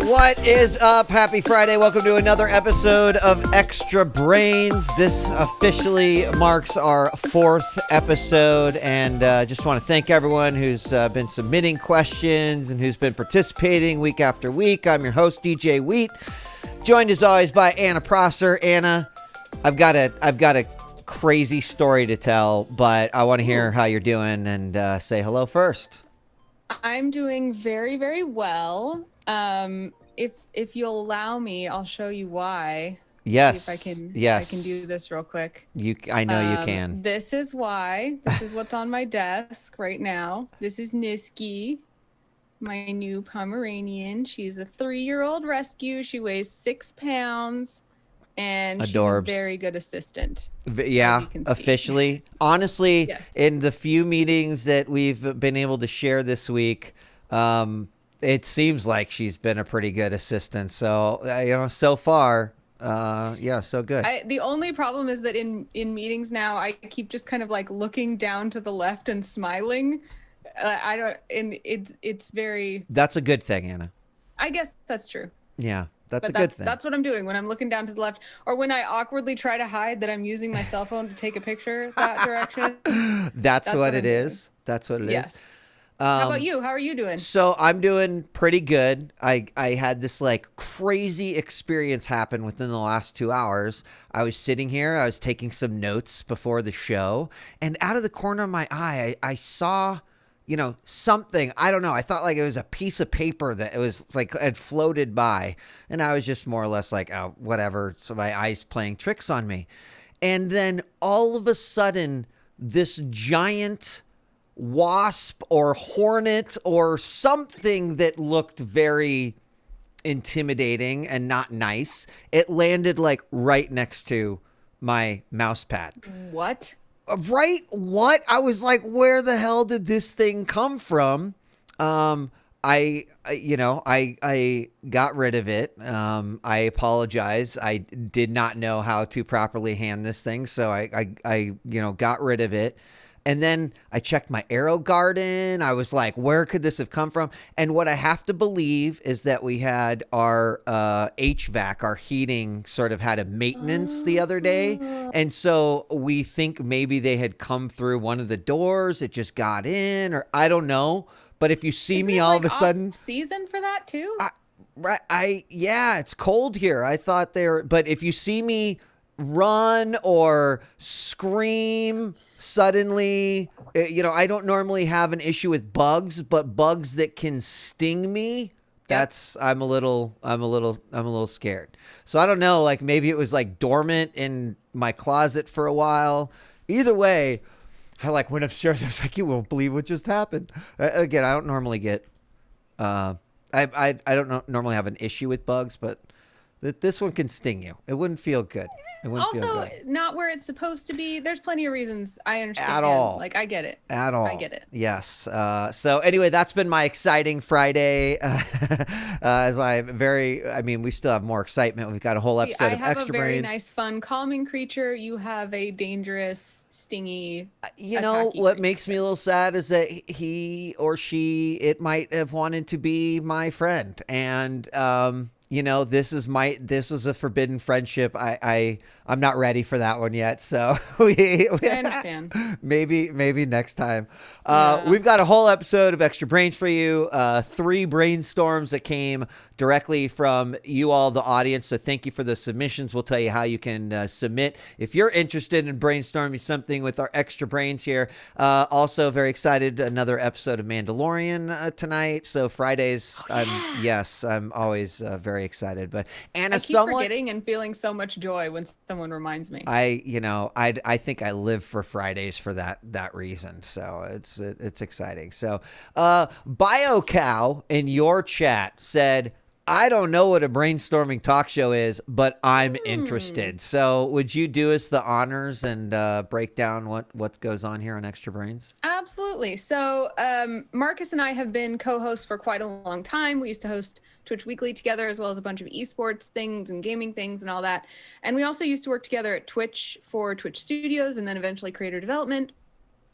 What is up? Happy Friday. Welcome to another episode of Extra Brains. This officially marks our 4th episode, and just want to thank everyone who's been submitting questions and who's been participating week after week. I'm your host, djWHEAT, joined as always by Anna Prosser. Anna, I've got a crazy story to tell, but I want to hear how you're doing and say hello first. I'm doing very, very well. If you'll allow me, I'll show you why. Yes. See if I can, yes. I can do this real quick. I know you can. This is why. This is what's on my desk right now. This is Niski, my new Pomeranian. She's a 3-year-old rescue. She weighs 6 pounds, and Adorbs. She's a very good assistant. Yeah, officially. Honestly, yes. In the few meetings that we've been able to share this week, it seems like she's been a pretty good assistant. So, so far, so good. The only problem is that in meetings now, I keep just kind of like looking down to the left and smiling. It's very... That's a good thing, Anna. I guess that's true. Yeah, that's a good thing. That's what I'm doing when I'm looking down to the left, or when I awkwardly try to hide that I'm using my cell phone to take a picture that direction. That's what it is. That's what it is. Yes. How about you? How are you doing? So I'm doing pretty good. I had this like crazy experience happen within the last 2 hours. I was sitting here, I was taking some notes before the show, and out of the corner of my eye, I saw, something. I don't know. I thought like it was a piece of paper that it was like had floated by, and I was just more or less like, oh, whatever. So my eyes playing tricks on me. And then all of a sudden, this giant wasp or hornet or something that looked very intimidating and not nice, it landed like right next to my mouse pad. What? Right? What? I was like, where the hell did this thing come from? I got rid of it. I apologize. I did not know how to properly hand this thing, so I got rid of it. And then I checked my Aero Garden. I was like, where could this have come from? And what I have to believe is that we had our HVAC, our heating, sort of had a maintenance the other day. And so we think maybe they had come through one of the doors. It just got in, or I don't know. But if you see me all of a sudden... season for that too? Yeah, it's cold here. I thought but if you see me run or scream suddenly, I don't normally have an issue with bugs, but bugs that can sting me, I'm a little scared. So I don't know, like maybe it was like dormant in my closet for a while. Either way, I like went upstairs. I was like, you won't believe what just happened. Again, I don't normally get I don't normally have an issue with bugs, but this one can sting you. It wouldn't feel good. Also, not where it's supposed to be. There's plenty of reasons. I understand. At all. Like, I get it. At all. I get it. Yes. So anyway, that's been my exciting Friday. We still have more excitement. We've got a whole episode of Extra Brains. I have a very nice, fun, calming creature. You have a dangerous, stingy. What makes me a little sad is that he or she, it might have wanted to be my friend. And, this is a forbidden friendship. I'm not ready for that one yet. So I understand. Maybe next time. We've got a whole episode of Extra Brains for you. 3 brainstorms that came directly from you all, the audience. So thank you for the submissions. We'll tell you how you can submit if you're interested in brainstorming something with our Extra Brains here. Also very excited. Another episode of Mandalorian tonight. So Fridays, I'm always very excited. But Anna, I keep forgetting and feeling so much joy when someone reminds me. I think I live for Fridays for that reason. So it's exciting. So BioCow in your chat said, I don't know what a brainstorming talk show is, but I'm interested. So would you do us the honors and break down what goes on here on Extra Brains? Absolutely. So Marcus and I have been co-hosts for quite a long time. We used to host Twitch Weekly together, as well as a bunch of esports things and gaming things and all that. And we also used to work together at Twitch for Twitch Studios and then eventually creator development.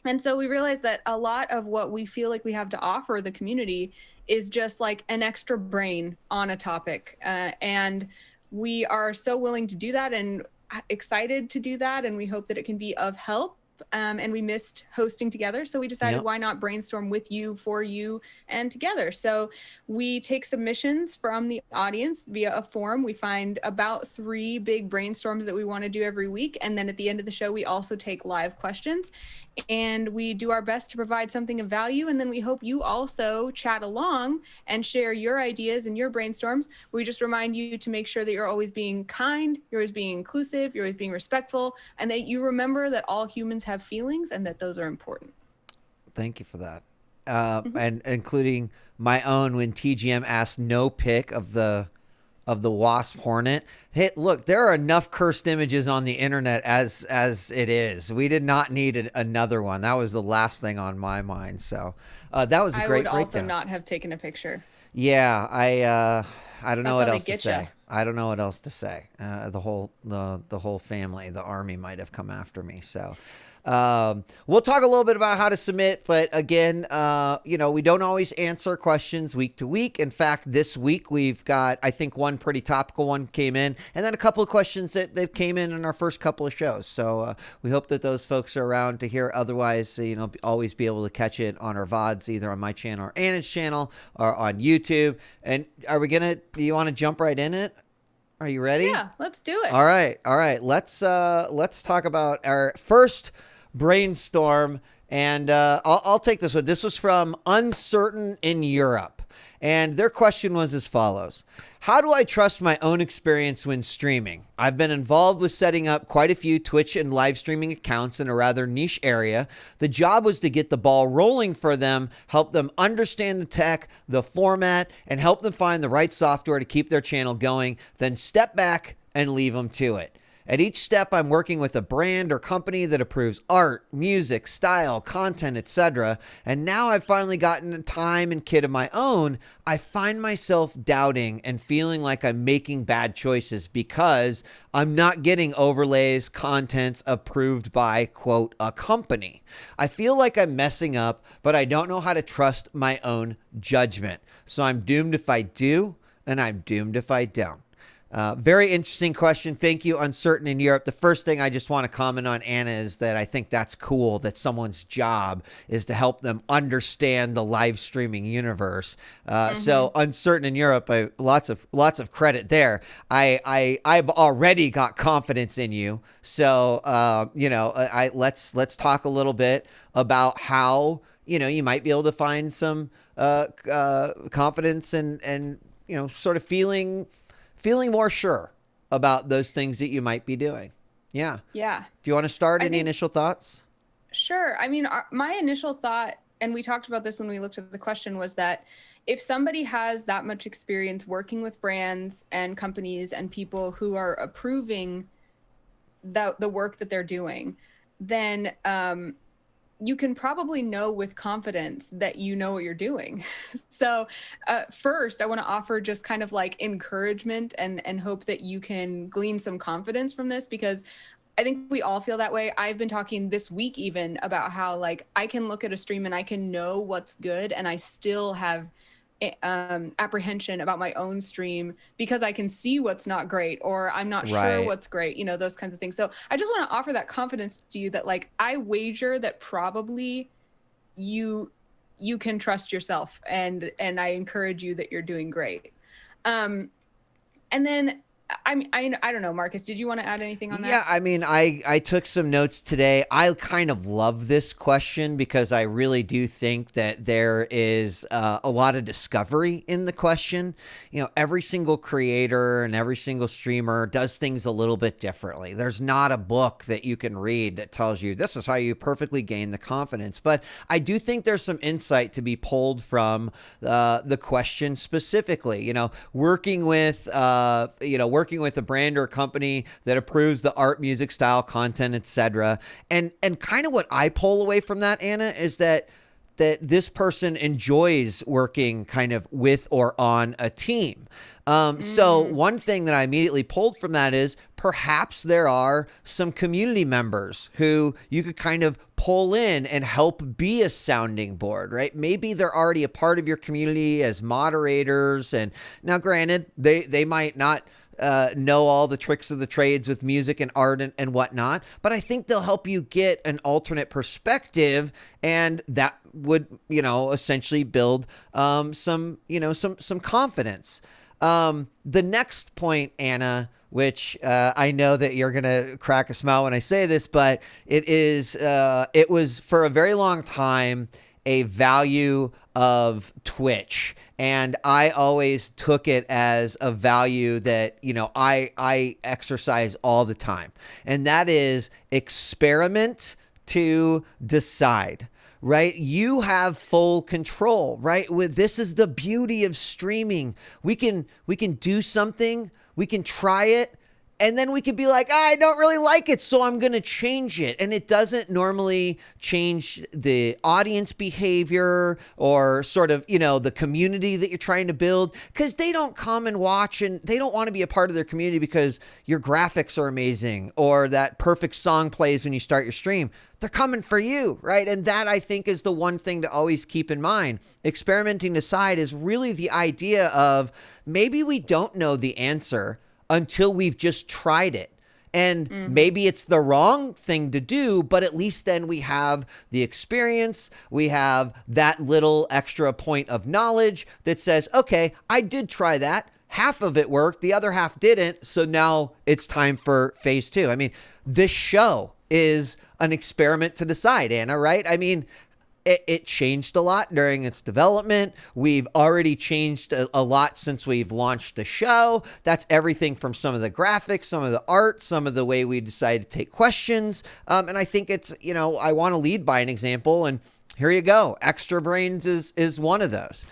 And so we realized that a lot of what we feel like we have to offer the community is just like an extra brain on a topic. And we are so willing to do that and excited to do that. And we hope that it can be of help. And we missed hosting together. So we decided, why not brainstorm with you, for you, and together. So we take submissions from the audience via a forum. We find about 3 big brainstorms that we want to do every week. And then at the end of the show, we also take live questions. And we do our best to provide something of value. And then we hope you also chat along and share your ideas and your brainstorms. We just remind you to make sure that you're always being kind, you're always being inclusive, you're always being respectful, and that you remember that all humans have feelings and that those are important. Thank you for that. And including my own when TGM asked no pic of the wasp hornet. Hey, look, there are enough cursed images on the internet as it is. We did not need another one. That was the last thing on my mind. So that was a great breakdown. I would also not have taken a picture. Yeah, I don't know what else to say. Ya. I don't know what else to say. The whole family, the army might have come after me. So we'll talk a little bit about how to submit, but again, we don't always answer questions week to week. In fact, this week we've got, I think, one pretty topical one came in, and then a couple of questions that came in our first couple of shows. So we hope that those folks are around to hear. Otherwise, always be able to catch it on our VODs, either on my channel or Anna's channel or on YouTube. And do you want to jump right in it? Are you ready? Yeah, let's do it. All right. Let's talk about our first brainstorm, and I'll take this one. This was from Uncertain in Europe, and their question was as follows: how do I trust my own experience when streaming? I've been involved with setting up quite a few Twitch and live streaming accounts in a rather niche area. The job was to get the ball rolling for them, help them understand the tech, the format, and help them find the right software to keep their channel going, then step back and leave them to it. At each step, I'm working with a brand or company that approves art, music, style, content, etc. And now I've finally gotten a time and kit of my own. I find myself doubting and feeling like I'm making bad choices because I'm not getting overlays, contents approved by, quote, a company. I feel like I'm messing up, but I don't know how to trust my own judgment. So I'm doomed if I do, and I'm doomed if I don't. Very interesting question. Thank you, Uncertain in Europe. The first thing I just want to comment on, Anna, is that I think that's cool that someone's job is to help them understand the live streaming universe. So Uncertain in Europe, lots of credit there. I've already got confidence in you. So, let's talk a little bit about how, you might be able to find some confidence and sort of feeling more sure about those things that you might be doing. Yeah. Yeah. Do you want to start? Any initial thoughts? Sure. I mean, my initial thought, and we talked about this when we looked at the question, was that if somebody has that much experience working with brands and companies and people who are approving the work that they're doing, then you can probably know with confidence that you know what you're doing. So first, I want to offer just kind of like encouragement and hope that you can glean some confidence from this, because I think we all feel that way. I've been talking this week even about how like I can look at a stream and I can know what's good, and I still have apprehension about my own stream because I can see what's not great, or I'm not sure what's great, those kinds of things. So I just want to offer that confidence to you that like I wager that probably you can trust yourself, and I encourage you that you're doing great. And then I don't know, Marcus, did you want to add anything on that? Yeah, I mean, I took some notes today. I kind of love this question because I really do think that there is a lot of discovery in the question. Every single creator and every single streamer does things a little bit differently. There's not a book that you can read that tells you this is how you perfectly gain the confidence. But I do think there's some insight to be pulled from the question specifically. Working with working with a brand or a company that approves the art, music, style, content, etc. And kind of what I pull away from that, Anna, is that this person enjoys working kind of with or on a team. So one thing that I immediately pulled from that is perhaps there are some community members who you could kind of pull in and help be a sounding board, right? Maybe they're already a part of your community as moderators. And now granted, they might not know all the tricks of the trades with music and art and whatnot, but I think they'll help you get an alternate perspective, and that would, essentially build some confidence. The next point, Anna, which I know that you're going to crack a smile when I say this, but it was for a very long time a value of Twitch. And I always took it as a value that, I exercise all the time. And that is experiment to decide. Right? You have full control, right? This is the beauty of streaming. We can do something, we can try it, and then we could be like, I don't really like it, so I'm going to change it. And it doesn't normally change the audience behavior or sort of, the community that you're trying to build, because they don't come and watch and they don't want to be a part of their community because your graphics are amazing or that perfect song plays when you start your stream. They're coming for you, right? And that, I think, is the one thing to always keep in mind. Experimenting aside is really the idea of maybe we don't know the answer until we've just tried it. And maybe it's the wrong thing to do, but at least then we have the experience. We have that little extra point of knowledge that says, okay, I did try that. Half of it worked. The other half didn't. So now it's time for phase 2. I mean, this show is an experiment to decide, Anna, right? I mean, it changed a lot during its development. We've already changed a lot since we've launched the show. That's everything from some of the graphics, some of the art, some of the way we decided to take questions. And I think it's, I want to lead by an example. And here you go. Extra Brains is one of those.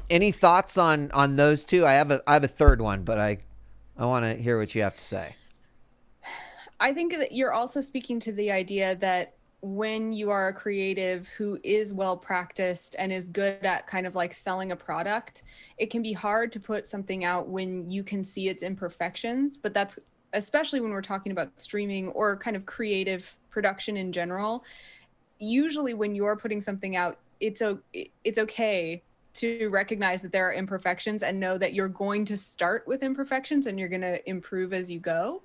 Any thoughts on those two? I have a third one, but I want to hear what you have to say. I think that you're also speaking to the idea that when you are a creative who is well practiced and is good at kind of like selling a product, it can be hard to put something out when you can see its imperfections. But that's especially when we're talking about streaming or kind of creative production in general. Usually when you're putting something out, it's okay to recognize that there are imperfections and know that you're going to start with imperfections and you're going to improve as you go.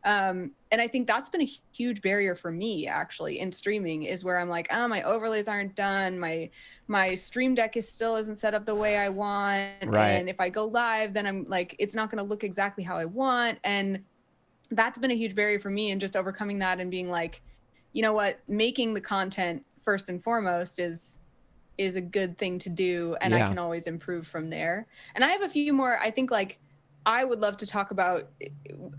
And I think that's been a huge barrier for me actually in streaming, is where I'm like, oh, my overlays aren't done. My stream deck isn't set up the way I want. Right. And if I go live, then I'm like, it's not going to look exactly how I want. And that's been a huge barrier for me, and just overcoming that and being like, you know what, making the content first and foremost is a good thing to do. And I can always improve from there. And I have a few more, I think, like, I would love to talk about,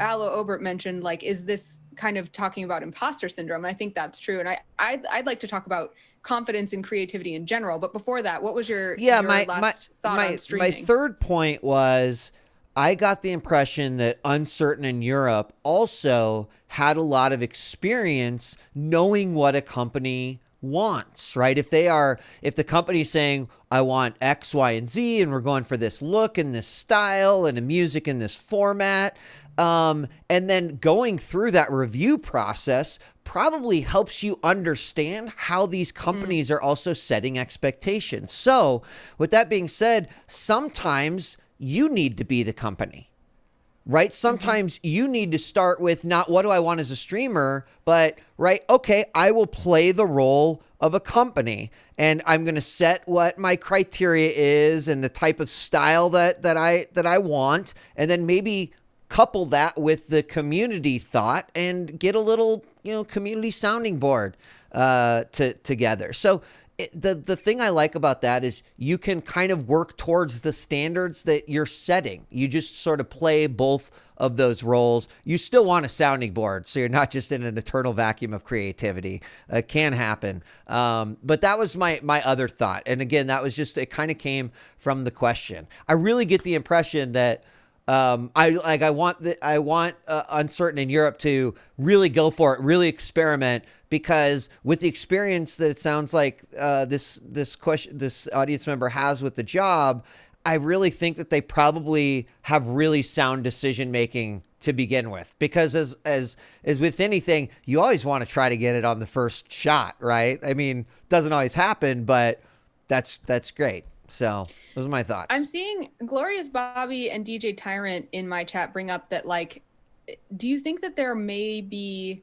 Aloe Obert mentioned, like, is this kind of talking about imposter syndrome? And I think that's true. And I'd like to talk about confidence and creativity in general. But before that, what was your last thought on streaming? My third point was, I got the impression that Uncertain in Europe also had a lot of experience knowing what a company wants, right? If the company's saying, I want X, Y, and Z, and we're going for this look and this style and the music in this format, and then going through that review process probably helps you understand how these companies are also setting expectations. So with that being said, sometimes you need to be the company. Right? Sometimes you need to start with not what do I want as a streamer, but right, okay, I will play the role of a company, and I'm going to set what my criteria is and the type of style that I want, and then maybe couple that with the community thought and get a little, community sounding board together. So the thing I like about that is you can kind of work towards the standards that you're setting. You just sort of play both of those roles. You still want a sounding board, so you're not just in an eternal vacuum of creativity. It can happen. But that was my other thought. And again, that was just, it kind of came from the question. I really get the impression that I want Uncertain in Europe to really go for it, really experiment, because with the experience that it sounds like this audience member has with the job, I really think that they probably have really sound decision making to begin with. Because as with anything, you always want to try to get it on the first shot, right? I mean, doesn't always happen, but that's great. So those are my thoughts. I'm seeing Glorious Bobby and DJ Tyrant in my chat bring up that, like, do you think that there may be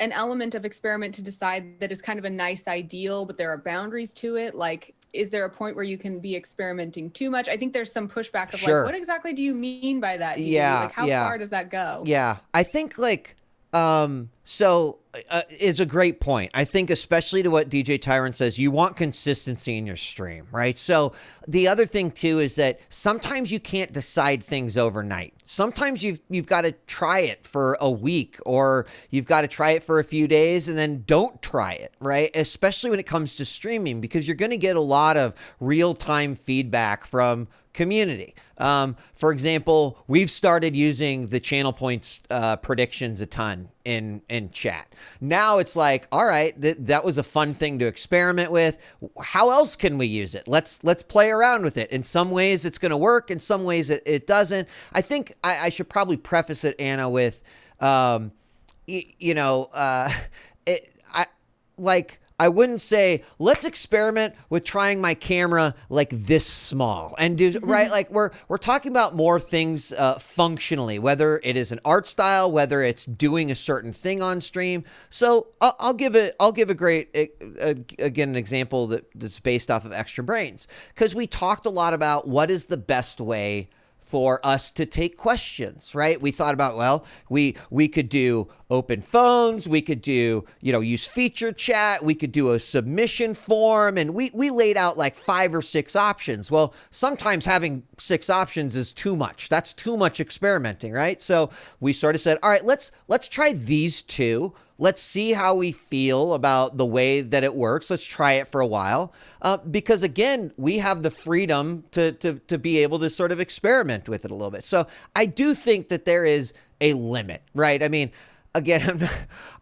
an element of experiment to decide that is kind of a nice ideal, but there are boundaries to it? Like, is there a point where you can be experimenting too much? I think there's some pushback of Sure. like, what exactly do you mean by that? Yeah. How far does that go? Yeah. I think it's a great point. I think especially to what DJ Tyrant says, you want consistency in your stream, right? So the other thing too is that sometimes you can't decide things overnight. Sometimes you've got to try it for a week, or you've got to try it for a few days and then don't try it, right? Especially when it comes to streaming, because you're going to get a lot of real-time feedback from community. For example, we've started using the channel points predictions a ton in chat. Now it's like, all right, that was a fun thing to experiment with. How else can we use it? Let's play around with it. In some ways it's going to work. In some ways it doesn't. I think I should probably preface it, Anna, with, I wouldn't say, let's experiment with trying my camera like this small and do, right? Like we're talking about more things functionally, whether it is an art style, whether it's doing a certain thing on stream. So I'll give a great, again, an example that's based off of Extra Brains, because we talked a lot about what is the best way for us to take questions, right? We thought about, well, we could do open phones, we could do, use feature chat, we could do a submission form, and we laid out like 5 or 6 options. Well, sometimes having 6 options is too much. That's too much experimenting, right? So we sort of said, all right, let's try these 2. Let's see how we feel about the way that it works. Let's try it for a while. Because again, we have the freedom to be able to sort of experiment with it a little bit. So I do think that there is a limit, right? I mean, again,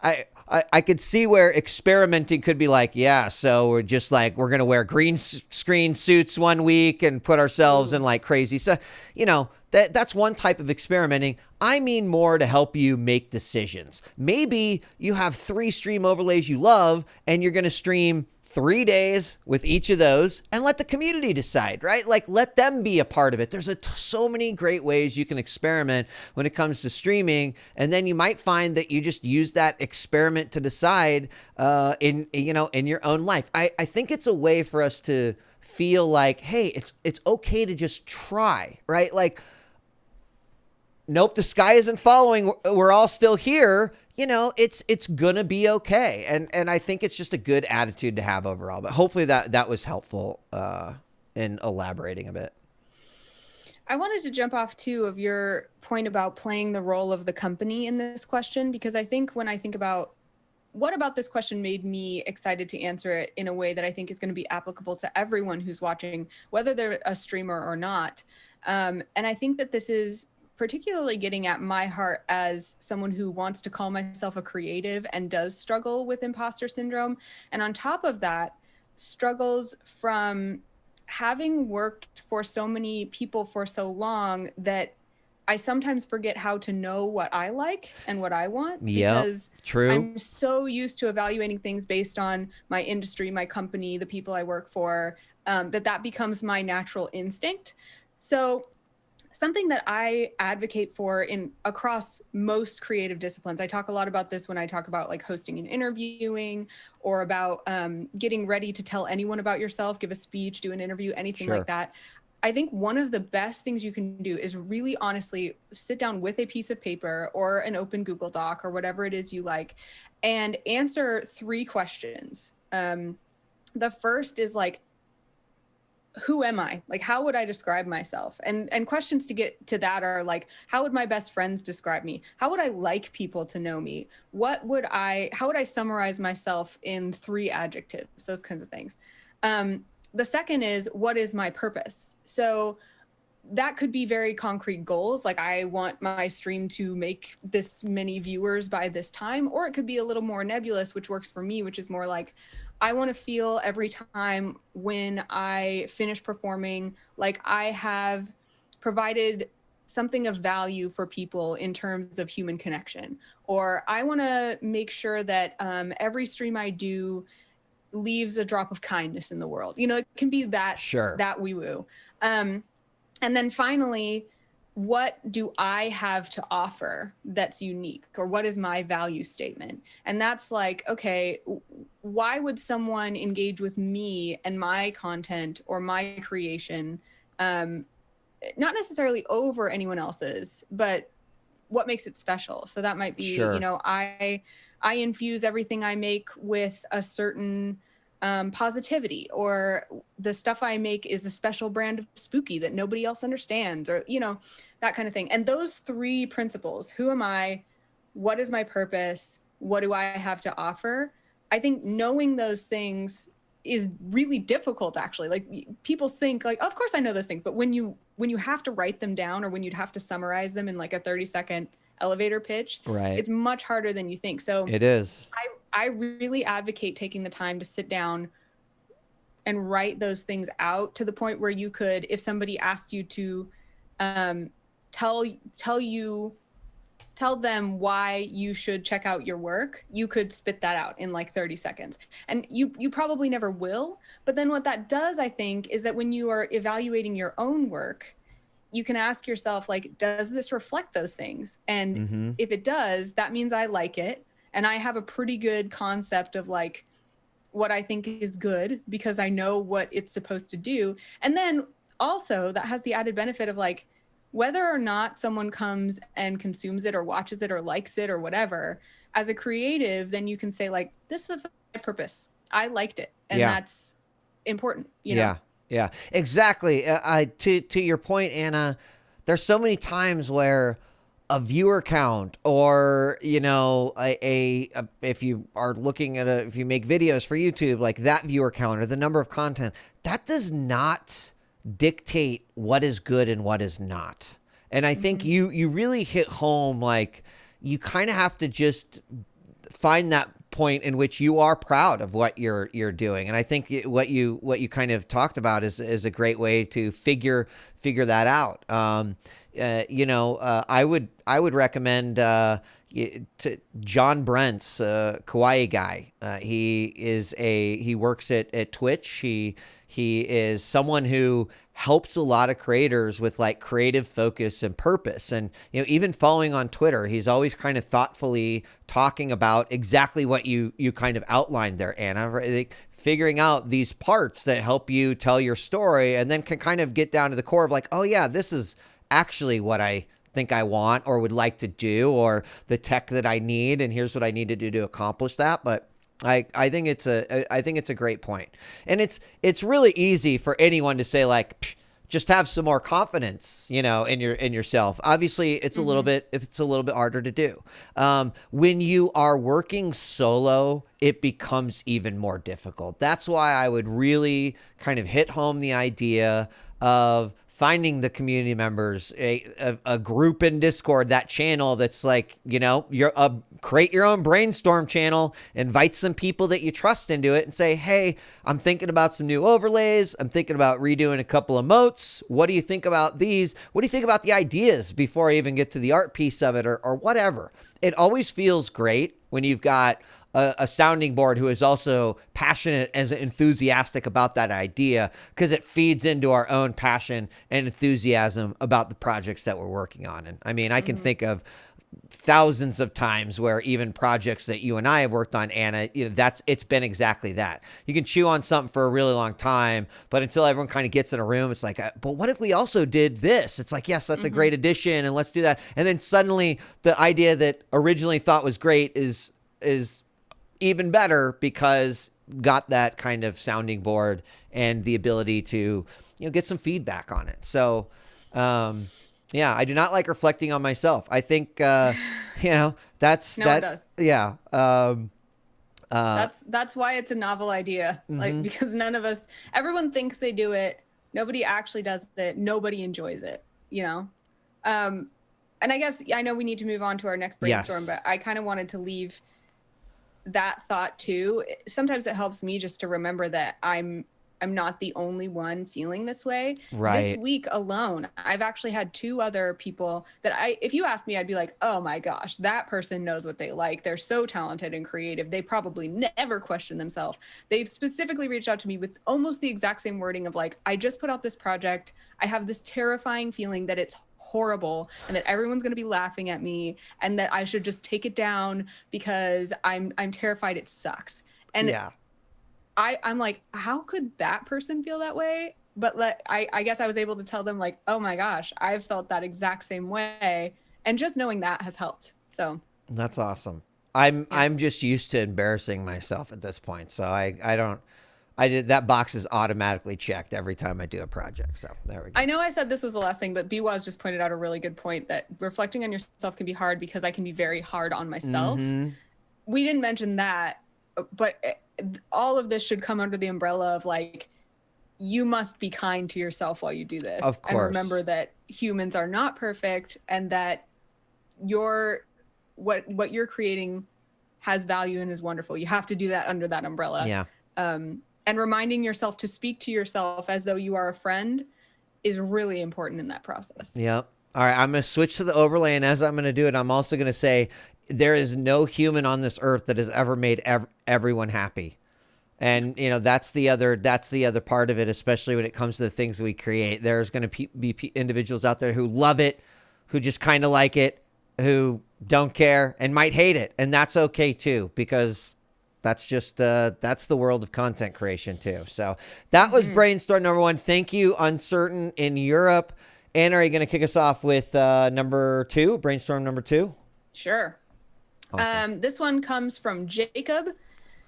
I could see where experimenting could be like, yeah, so we're going to wear green screen suits one week and put ourselves in like crazy stuff. That's one type of experimenting. I mean more to help you make decisions. Maybe you have 3 stream overlays you love, and you're going to stream 3 days with each of those and let the community decide, right? Like, let them be a part of it. There's so many great ways you can experiment when it comes to streaming. And then you might find that you just use that experiment to decide in your own life. I think it's a way for us to feel like, hey, it's okay to just try, right? Like, nope, the sky isn't falling. We're all still here. It's gonna be okay. And I think it's just a good attitude to have overall. But hopefully that was helpful in elaborating a bit. I wanted to jump off too of your point about playing the role of the company in this question, because I think when I think about what about this question made me excited to answer it in a way that I think is going to be applicable to everyone who's watching, whether they're a streamer or not. And I think that this is particularly getting at my heart as someone who wants to call myself a creative and does struggle with imposter syndrome. And on top of that, struggles from having worked for so many people for so long that I sometimes forget how to know what I like and what I want. Because true. I'm so used to evaluating things based on my industry, my company, the people I work for, that becomes my natural instinct. So something that I advocate for across most creative disciplines, I talk a lot about this when I talk about like hosting and interviewing, or about getting ready to tell anyone about yourself, give a speech, do an interview, anything like that. I think one of the best things you can do is really honestly sit down with a piece of paper or an open Google Doc or whatever it is you like, and answer 3 questions. The first is like, who am I? Like, how would I describe myself? And questions to get to that are like, how would my best friends describe me? How would I like people to know me? How would I summarize myself in 3 adjectives? Those kinds of things. The second is, what is my purpose? So that could be very concrete goals. Like, I want my stream to make this many viewers by this time, or it could be a little more nebulous, which works for me, which is more like, I want to feel every time when I finish performing, like I have provided something of value for people in terms of human connection. Or I want to make sure that every stream I do leaves a drop of kindness in the world. You know, it can be that, Sure. that wee woo. And then finally, what do I have to offer that's unique, or what is my value statement? And that's like, okay, why would someone engage with me and my content or my creation, not necessarily over anyone else's, but what makes it special? So that might be, Sure. you know, I infuse everything I make with a certain positivity, or the stuff I make is a special brand of spooky that nobody else understands, or, you know, that kind of thing. And those three principles, who am I, what is my purpose, what do I have to offer? I think knowing those things is really difficult, actually. Like, people think like, of course I know those things, but when you have to write them down, or when you'd have to summarize them in like a 30-second elevator pitch, Right. it's much harder than you think. So It is. I really advocate taking the time to sit down and write those things out, to the point where you could, if somebody asked you to tell them why you should check out your work, you could spit that out in like 30 seconds. And you probably never will. But then what that does, I think, is that when you are evaluating your own work, you can ask yourself, like, does this reflect those things? And if it does, that means I like it. And I have a pretty good concept of like what I think is good, because I know what it's supposed to do. And then also that has the added benefit of like, whether or not someone comes and consumes it or watches it or likes it or whatever, as a creative, then you can say like, this was my purpose. I liked it. And that's important, you know? Yeah, exactly. To your point, Anna, there's so many times where a viewer count, or, you know, if you are looking at if you make videos for YouTube, like that viewer count or the number of content, that does not dictate what is good and what is not. And I think you really hit home, like, you kind of have to just find that point in which you are proud of what you're doing. And I think what you kind of talked about is a great way to figure that out. You know, I would recommend to John Brent's Kawaii guy. He works at Twitch. He is someone who helps a lot of creators with like creative focus and purpose. And, you know, even following on Twitter, he's always kind of thoughtfully talking about exactly what you kind of outlined there, Anna, right? Like figuring out these parts that help you tell your story, and then can kind of get down to the core of like, oh yeah, this is actually what I think I want or would like to do, or the tech that I need, and here's what I need to do to accomplish that. But I think it's a great point. And it's really easy for anyone to say like, just have some more confidence, you know, in yourself. Obviously it's a little bit harder to do. When you are working solo, it becomes even more difficult. That's why I would really kind of hit home the idea of finding the community members, a group in Discord, that channel that's like, you know, create your own brainstorm channel, invite some people that you trust into it and say, hey, I'm thinking about some new overlays. I'm thinking about redoing a couple of emotes. What do you think about these? What do you think about the ideas before I even get to the art piece of it, or whatever? It always feels great when you've got a sounding board who is also passionate and enthusiastic about that idea, because it feeds into our own passion and enthusiasm about the projects that we're working on. And I mean, I can think of thousands of times where even projects that you and I have worked on, Anna, you know, it's been exactly that. You can chew on something for a really long time, but until everyone kind of gets in a room, it's like, but what if we also did this? It's like, yes, that's a great addition, and let's do that. And then suddenly the idea that originally thought was great is even better, because got that kind of sounding board and the ability to, you know, get some feedback on it. So, yeah, I do not like reflecting on myself. I think, you know, no one does. Yeah. That's why it's a novel idea. Like, because everyone thinks they do it Nobody actually does it. Nobody enjoys it, you know? And I guess, I know we need to move on to our next brainstorm, Yes. but I kind of wanted to leave that thought too. Sometimes it helps me just to remember that I'm not the only one feeling this way. Right. This week alone, I've actually had 2 other people that if you asked me, I'd be like, oh my gosh, that person knows what they like. They're so talented and creative. They probably never question themselves. They've specifically reached out to me with almost the exact same wording of like, I just put out this project. I have this terrifying feeling that it's horrible and that everyone's going to be laughing at me and that I should just take it down because I'm terrified it sucks. And yeah. I'm like, how could that person feel that way? But I guess I was able to tell them like, oh my gosh, I've felt that exact same way. And just knowing that has helped. So that's awesome. I'm just used to embarrassing myself at this point. So that box is automatically checked every time I do a project. So there we go. I know I said this was the last thing, but BWAS just pointed out a really good point that reflecting on yourself can be hard because I can be very hard on myself. Mm-hmm. We didn't mention that, but all of this should come under the umbrella of like, you must be kind to yourself while you do this. Of course. And remember that humans are not perfect and that what you're creating has value and is wonderful. You have to do that under that umbrella. Yeah. And reminding yourself to speak to yourself as though you are a friend is really important in that process. Yep. All right. I'm going to switch to the overlay. And as I'm going to do it, I'm also going to say there is no human on this earth that has ever made everyone happy. And, you know, that's the other part of it, especially when it comes to the things we create. There's going to be individuals out there who love it, who just kind of like it, who don't care and might hate it. And that's okay too, because that's just that's the world of content creation too. So that was brainstorm number 1. Thank you, Uncertain in Europe. Anna, are you going to kick us off with number 2, brainstorm number 2? Sure. Awesome. This one comes from Jacob,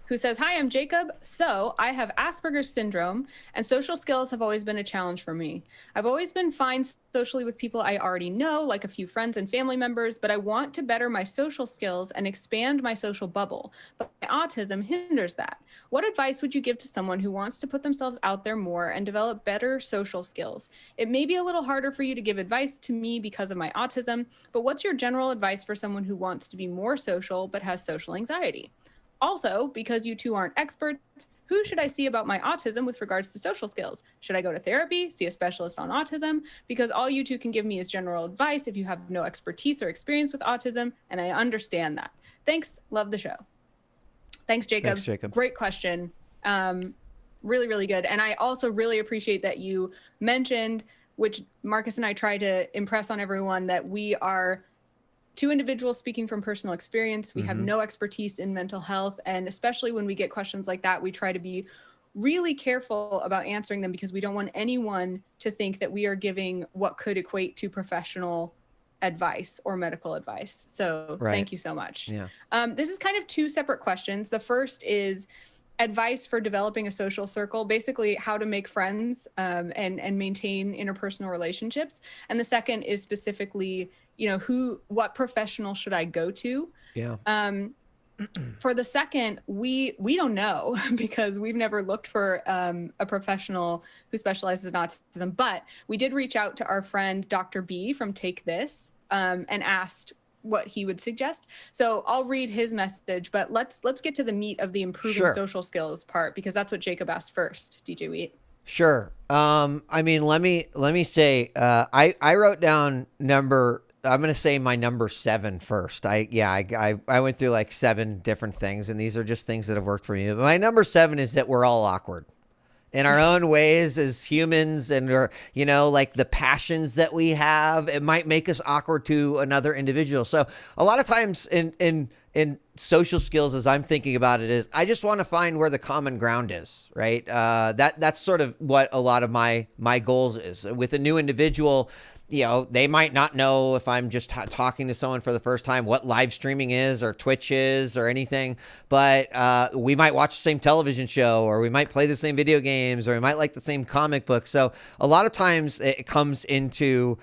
who says, hi, I'm Jacob. So I have Asperger's syndrome and social skills have always been a challenge for me. I've always been fine socially with people I already know, like a few friends and family members, but I want to better my social skills and expand my social bubble. But my autism hinders that. What advice would you give to someone who wants to put themselves out there more and develop better social skills? It may be a little harder for you to give advice to me because of my autism, but what's your general advice for someone who wants to be more social but has social anxiety? Also, because you two aren't experts, who should I see about my autism with regards to social skills? Should I go to therapy, see a specialist on autism? Because all you two can give me is general advice if you have no expertise or experience with autism, and I understand that. Thanks. Love the show. Thanks, Jacob. Thanks, Jacob. Great question. Really, really good. And I also really appreciate that you mentioned, which Marcus and I try to impress on everyone, that we are 2 individuals speaking from personal experience. We have no expertise in mental health. And especially when we get questions like that, we try to be really careful about answering them because we don't want anyone to think that we are giving what could equate to professional advice or medical advice. So Thank you so much. Yeah. This is kind of 2 separate questions. The first is advice for developing a social circle, basically how to make friends and maintain interpersonal relationships. And the second is specifically, you know, what professional should I go to? Yeah. For the second, we don't know because we've never looked for a professional who specializes in autism, but we did reach out to our friend, Dr. B from Take This, and asked what he would suggest. So I'll read his message, but let's get to the meat of the improving social skills part, because that's what Jacob asked first, djWHEAT. Sure. I mean, let me say, I wrote down I'm going to say my number 7 first. I went through like 7 different things, and these are just things that have worked for me. But my number 7 is that we're all awkward in our own ways as humans, and or, you know, like the passions that we have, it might make us awkward to another individual. So a lot of times in social skills, as I'm thinking about it, is I just want to find where the common ground is, right? That's sort of what a lot of my goals is with a new individual. You know, they might not know, if I'm just talking to someone for the first time, what live streaming is or Twitch is or anything, but we might watch the same television show, or we might play the same video games, or we might like the same comic book. So a lot of times it comes into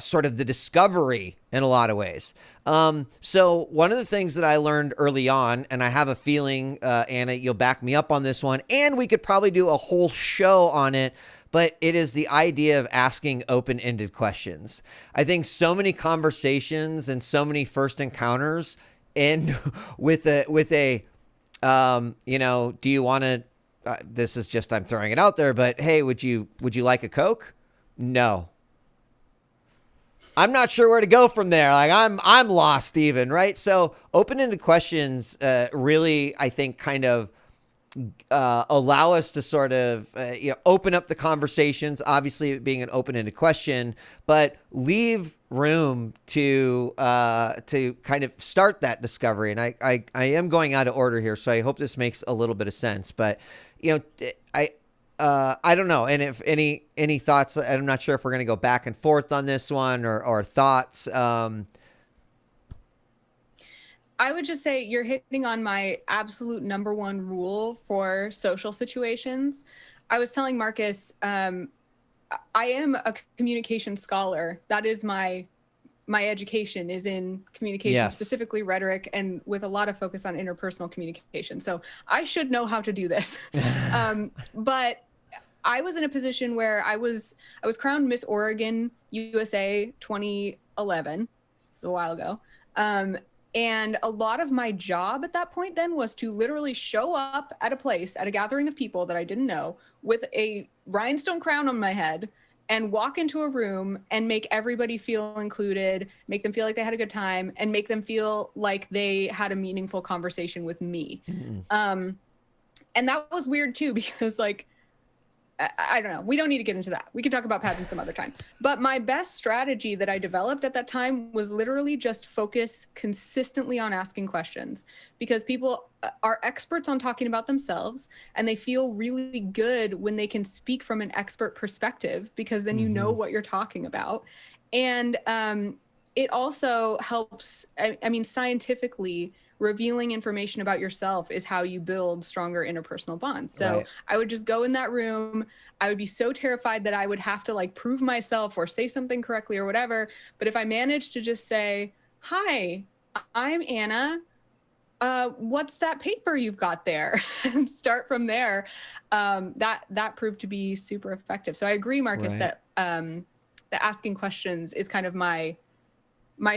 sort of the discovery in a lot of ways. So one of the things that I learned early on, and I have a feeling, Anna, you'll back me up on this one, and we could probably do a whole show on it, but it is the idea of asking open-ended questions. I think so many conversations and so many first encounters end with a do you want to, this is just, I'm throwing it out there, but hey, would you like a Coke? No. I'm not sure where to go from there. Like I'm lost even, right? So open-ended questions really, I think, kind of allow us to sort of open up the conversations, obviously it being an open-ended question, but leave room to kind of start that discovery. And I am going out of order here, so I hope this makes a little bit of sense. But I don't know. And if any thoughts, I'm not sure if we're going to go back and forth on this one or thoughts. I would just say you're hitting on my absolute number one rule for social situations. I was telling Marcus, I am a communication scholar. That is my education is in communication, Yes. specifically rhetoric, and with a lot of focus on interpersonal communication. So I should know how to do this. But I was in a position where I was crowned Miss Oregon USA 2011. It's a while ago. And a lot of my job at that point then was to literally show up at a place, at a gathering of people that I didn't know, with a rhinestone crown on my head and walk into a room and make everybody feel included, make them feel like they had a good time, and make them feel like they had a meaningful conversation with me. Mm-hmm. And that was weird too, because I don't know. We don't need to get into that. We can talk about patterns some other time. But my best strategy that I developed at that time was literally just focus consistently on asking questions, because people are experts on talking about themselves, and they feel really good when they can speak from an expert perspective, because then you know what you're talking about. And it also helps, I mean, scientifically, revealing information about yourself is how you build stronger interpersonal bonds. So right. I would just go in that room. I would be so terrified that I would have to prove myself or say something correctly or whatever. But if I managed to just say, "Hi, I'm Anna. What's that paper you've got there?" and start from there, that proved to be super effective. So I agree, Marcus, right. that asking questions is kind of my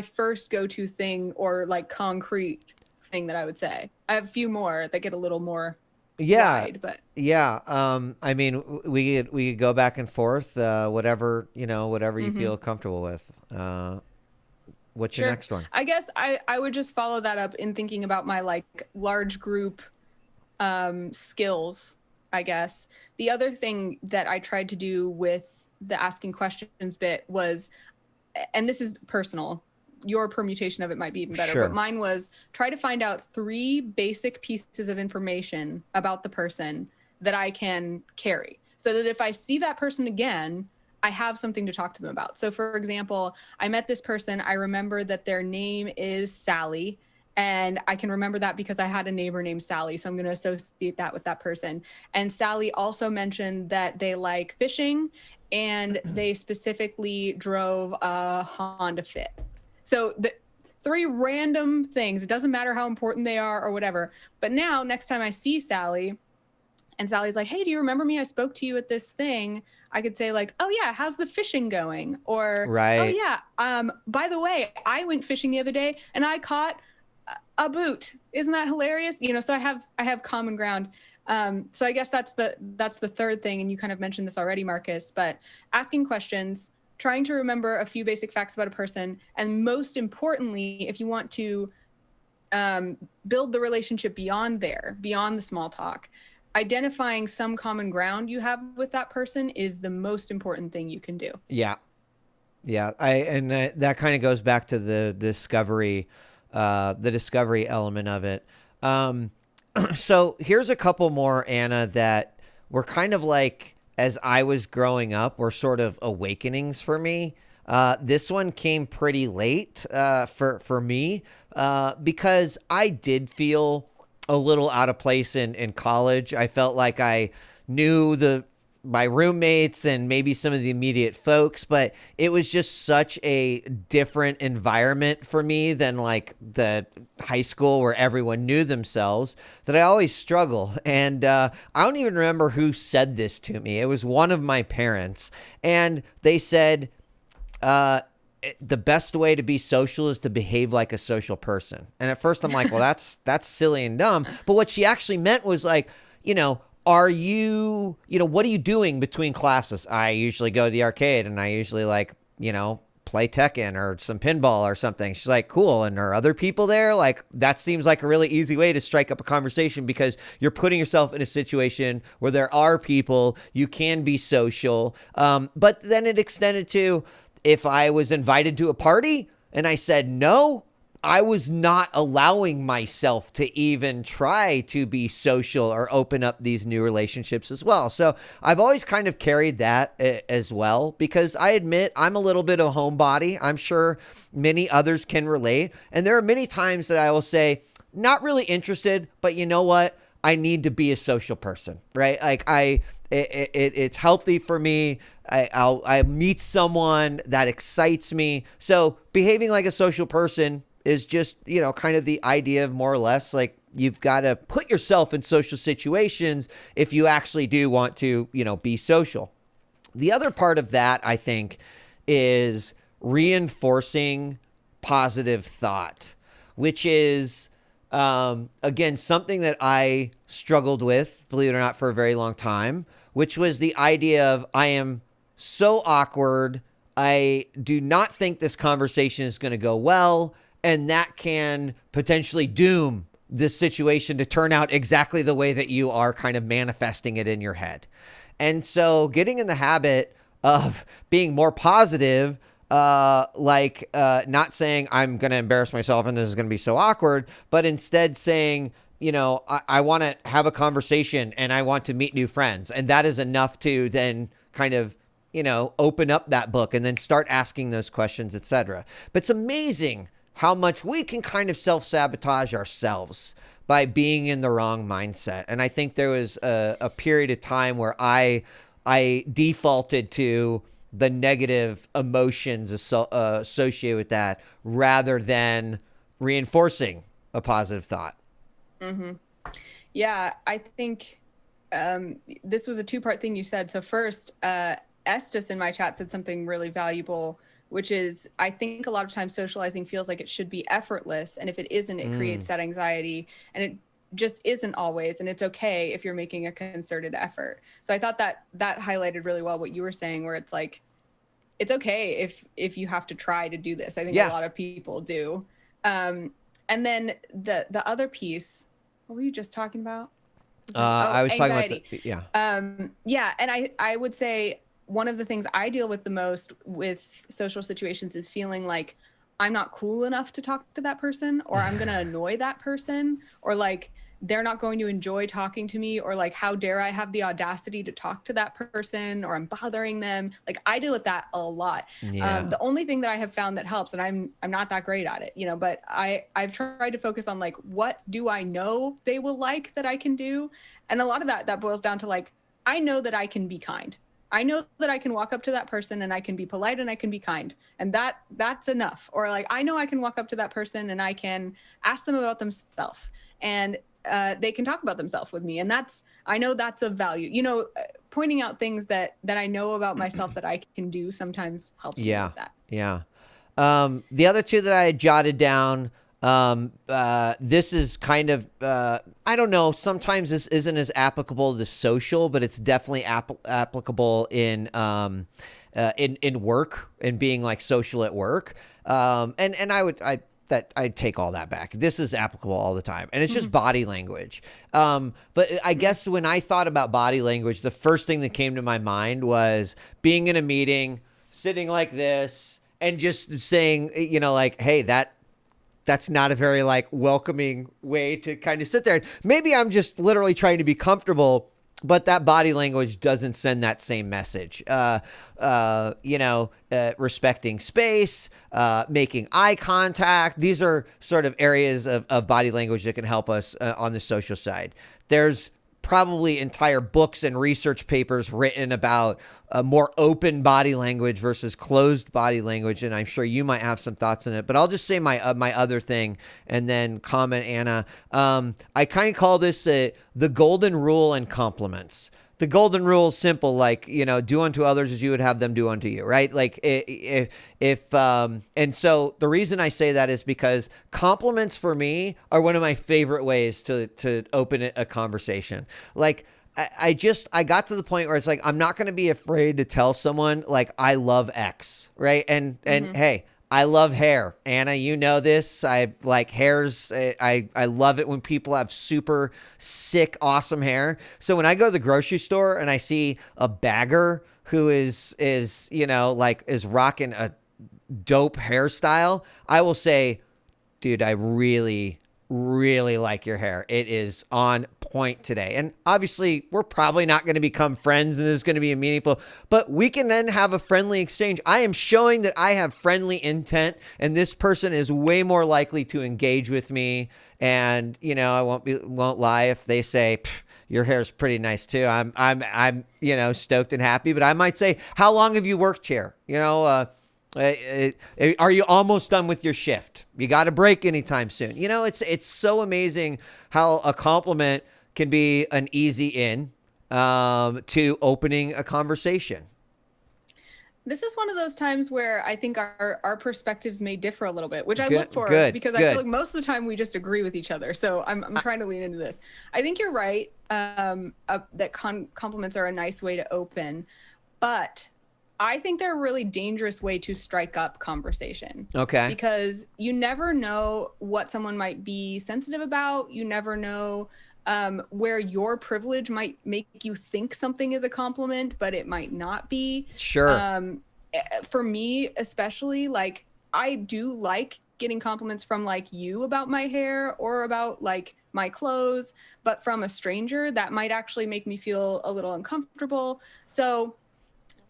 first go-to thing, or concrete thing that I would say. I have a few more that get a little more wide, but I mean, we could go back and forth, whatever you feel comfortable with. What's your next one? I guess I would just follow that up in thinking about my large group skills, I guess. The other thing that I tried to do with the asking questions bit was, and this is personal, your permutation of it might be even better, but mine was try to find out 3 basic pieces of information about the person that I can carry, so that if I see that person again, I have something to talk to them about. So for example, I met this person. I remember that their name is Sally, and I can remember that because I had a neighbor named Sally. So I'm going to associate that with that person. And Sally also mentioned that they like fishing, and they specifically drove a Honda Fit. So the 3 random things, it doesn't matter how important they are or whatever. But now, next time I see Sally, and Sally's like, "Hey, do you remember me? I spoke to you at this thing." I could say "Oh yeah, how's the fishing going?" Or, right. "Oh yeah, by the way, I went fishing the other day and I caught a boot. Isn't that hilarious?" So I have common ground. So I guess that's the third thing. And you kind of mentioned this already, Marcus, but asking questions, trying to remember a few basic facts about a person, and most importantly, if you want to build the relationship beyond the small talk, identifying some common ground you have with that person is the most important thing you can do. Yeah. That kind of goes back to the discovery element of it. So here's a couple more, Anna, that were kind of as I was growing up, were sort of awakenings for me. This one came pretty late for me because I did feel a little out of place in college. I felt like I knew the my roommates and maybe some of the immediate folks, but it was just such a different environment for me than like the high school where everyone knew themselves, that I always struggle. And I don't even remember who said this to me. It was one of my parents, and they said, the best way to be social is to behave like a social person. And at first I'm like, well, that's silly and dumb. But what she actually meant was like, are you, what are you doing between classes? I usually go to the arcade, and I usually like, play Tekken or some pinball or something. She's like, cool. And are other people there? Like, that seems like a really easy way to strike up a conversation, because you're putting yourself in a situation where there are people, you can be social. But then it extended to, if I was invited to a party and I said no, I was not allowing myself to even try to be social or open up these new relationships as well. So I've always kind of carried that as well, because I admit I'm a little bit of a homebody. I'm sure many others can relate. And there are many times that I will say, not really interested, but you know what? I need to be a social person, right? Like it's healthy for me. I meet someone that excites me. So behaving like a social person is just, kind of the idea of more or less like you've got to put yourself in social situations if you actually do want to, be social. The other part of that, I think, is reinforcing positive thought, which is, again, something that I struggled with, believe it or not, for a very long time, which was the idea of, I am so awkward. I do not think this conversation is going to go well. And that can potentially doom this situation to turn out exactly the way that you are kind of manifesting it in your head. And so getting in the habit of being more positive, not saying I'm going to embarrass myself and this is going to be so awkward, but instead saying, I want to have a conversation and I want to meet new friends. And that is enough to then kind of, open up that book and then start asking those questions, etc. But it's amazing how much we can kind of self-sabotage ourselves by being in the wrong mindset. And I think there was a period of time where I defaulted to the negative emotions associated with that rather than reinforcing a positive thought. Mm-hmm. Yeah, I think this was a two-part thing you said. So first, Estes in my chat said something really valuable, which is, I think a lot of times socializing feels like it should be effortless. And if it isn't, it creates that anxiety, and it just isn't always. And it's okay if you're making a concerted effort. So I thought that highlighted really well what you were saying, where it's like, it's okay if you have to try to do this. I think a lot of people do. And then the other piece, what were you just talking about? I was anxiety. talking about and I would say one of the things I deal with the most with social situations is feeling like I'm not cool enough to talk to that person, or I'm going to annoy that person, or like they're not going to enjoy talking to me, or like, how dare I have the audacity to talk to that person, or I'm bothering them. Like, I deal with that a lot. The only thing that I have found that helps, and I'm not that great at it, but I've tried to focus on like, what do I know they will like that I can do? And a lot of that boils down to like, I know that I can be kind. I know that I can walk up to that person and I can be polite and I can be kind, and that's enough. Or like, I know I can walk up to that person and I can ask them about themselves, and they can talk about themselves with me. And I know that's of value. Pointing out things that I know about myself that I can do sometimes helps me with that. Yeah. The other two that I had jotted down, this is kind of, I don't know, sometimes this isn't as applicable to social, but it's definitely applicable in work and being like social at work. And I'd take all that back. This is applicable all the time. And it's just body language. But I guess when I thought about body language, the first thing that came to my mind was being in a meeting, sitting like this, and just saying, like, hey, that's not a very like welcoming way to kind of sit there. Maybe I'm just literally trying to be comfortable, but that body language doesn't send that same message. Respecting space, making eye contact. These are sort of areas of body language that can help us on the social side. There's probably entire books and research papers written about a more open body language versus closed body language, and I'm sure you might have some thoughts on it. But I'll just say my other thing, and then comment, Anna. I kind of call this the golden rule and compliments. The golden rule is simple, like, do unto others as you would have them do unto you, right? Like and so the reason I say that is because compliments for me are one of my favorite ways to open a conversation. Like, I got to the point where it's like, I'm not going to be afraid to tell someone, like, I love X, right? And hey, I love hair. Anna, you know this. I like hairs. I love it when people have super sick, awesome hair. So when I go to the grocery store and I see a bagger who is rocking a dope hairstyle, I will say, dude, I really, really like your hair. It is on point today. And obviously we're probably not going to become friends and this is going to be a meaningful, but we can then have a friendly exchange. I am showing that I have friendly intent, and this person is way more likely to engage with me. And, I won't lie if they say, your hair's pretty nice too. I'm stoked and happy, but I might say, how long have you worked here? Are you almost done with your shift? You got a break anytime soon? It's so amazing how a compliment can be an easy in to opening a conversation. This is one of those times where I think our perspectives may differ a little bit, which I Good, look for good, because good. I feel like most of the time we just agree with each other. So I'm trying to lean into this. I think you're right that compliments are a nice way to open, but I think they're a really dangerous way to strike up conversation. Okay. Because you never know what someone might be sensitive about. You never know where your privilege might make you think something is a compliment, but it might not be. Sure. For me, especially, like, I do like getting compliments from like you about my hair or about like my clothes, but from a stranger, that might actually make me feel a little uncomfortable. So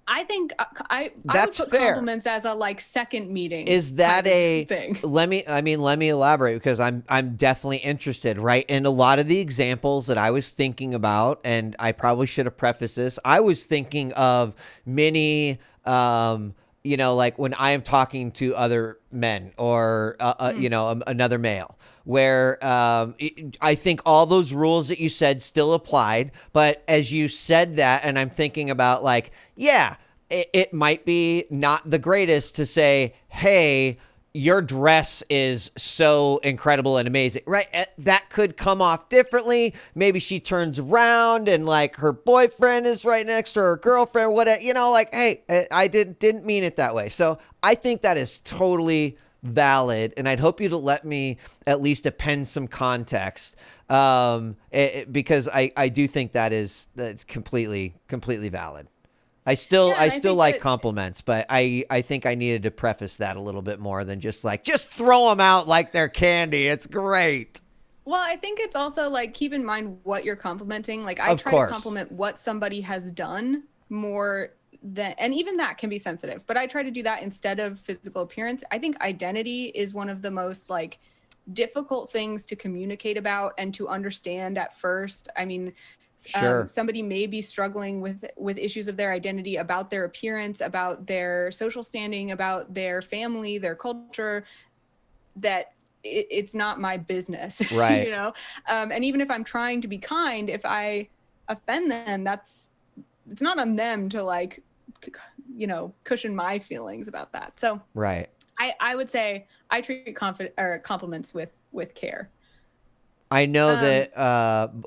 I think I would put fair. compliments as a like second meeting. Is that a thing? Let me elaborate, because I'm definitely interested, right? And a lot of the examples that I was thinking about, and I probably should have prefaced this, I was thinking of many like when I am talking to other men or another male, where I think all those rules that you said still applied. But as you said that, and I'm thinking about like, yeah, it might be not the greatest to say, hey, your dress is so incredible and amazing, right? That could come off differently. Maybe she turns around and like her boyfriend is right next to her girlfriend, whatever, like, hey, I didn't mean it that way. So I think that is totally valid, and I'd hope you to let me at least append some context, because I do think that's completely valid. I still like compliments, but I think I needed to preface that a little bit more than just throw them out like they're candy. It's great. Well, I think it's also like, keep in mind what you're complimenting. Like, I try to compliment what somebody has done more than, and even that can be sensitive, but I try to do that instead of physical appearance. I think identity is one of the most like difficult things to communicate about and to understand at first. I mean, sure. Somebody may be struggling with issues of their identity, about their appearance, about their social standing, about their family, their culture, that it's not my business, right? And even if I'm trying to be kind, if I offend them, it's not on them to like, cushion my feelings about that. So right. I would say I treat compliments with care. I know that,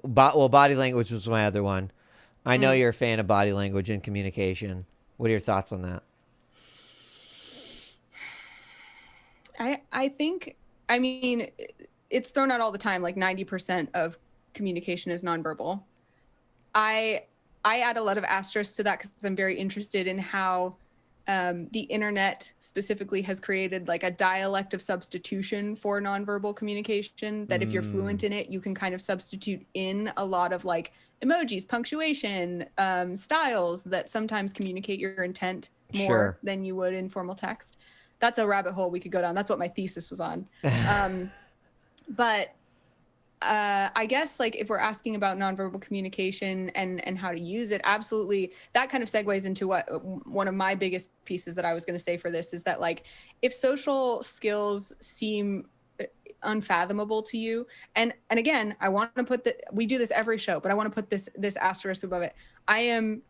body language was my other one. I know you're a fan of body language and communication. What are your thoughts on that? I think, I mean, it's thrown out all the time, like 90% of communication is nonverbal. I add a lot of asterisks to that because I'm very interested in how the internet specifically has created like a dialect of substitution for nonverbal communication, that if you're fluent in it, you can kind of substitute in a lot of like emojis, punctuation, styles that sometimes communicate your intent more than you would in formal text. That's a rabbit hole we could go down. That's what my thesis was on. But I guess like if we're asking about nonverbal communication and how to use it, absolutely. That kind of segues into what one of my biggest pieces that I was going to say for this is that like if social skills seem unfathomable to you, and again, I want to put we do this every show, but I want to put this asterisk above it. I am,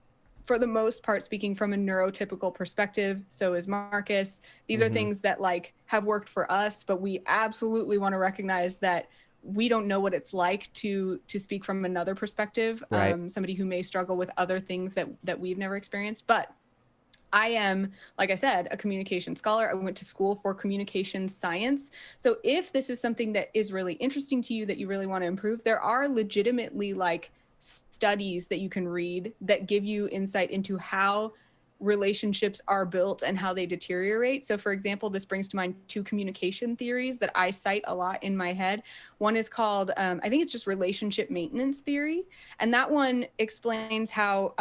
for the most part, speaking from a neurotypical perspective. So is Marcus. These are things that like have worked for us, but we absolutely want to recognize that we don't know what it's like to speak from another perspective. Right. Somebody who may struggle with other things that we've never experienced. But I am, like I said, a communication scholar. I went to school for communication science. So if this is something that is really interesting to you, that you really want to improve, there are legitimately like studies that you can read that give you insight into how relationships are built and how they deteriorate. So for example, this brings to mind two communication theories that I cite a lot in my head. One is called, I think it's just relationship maintenance theory. And that one explains how,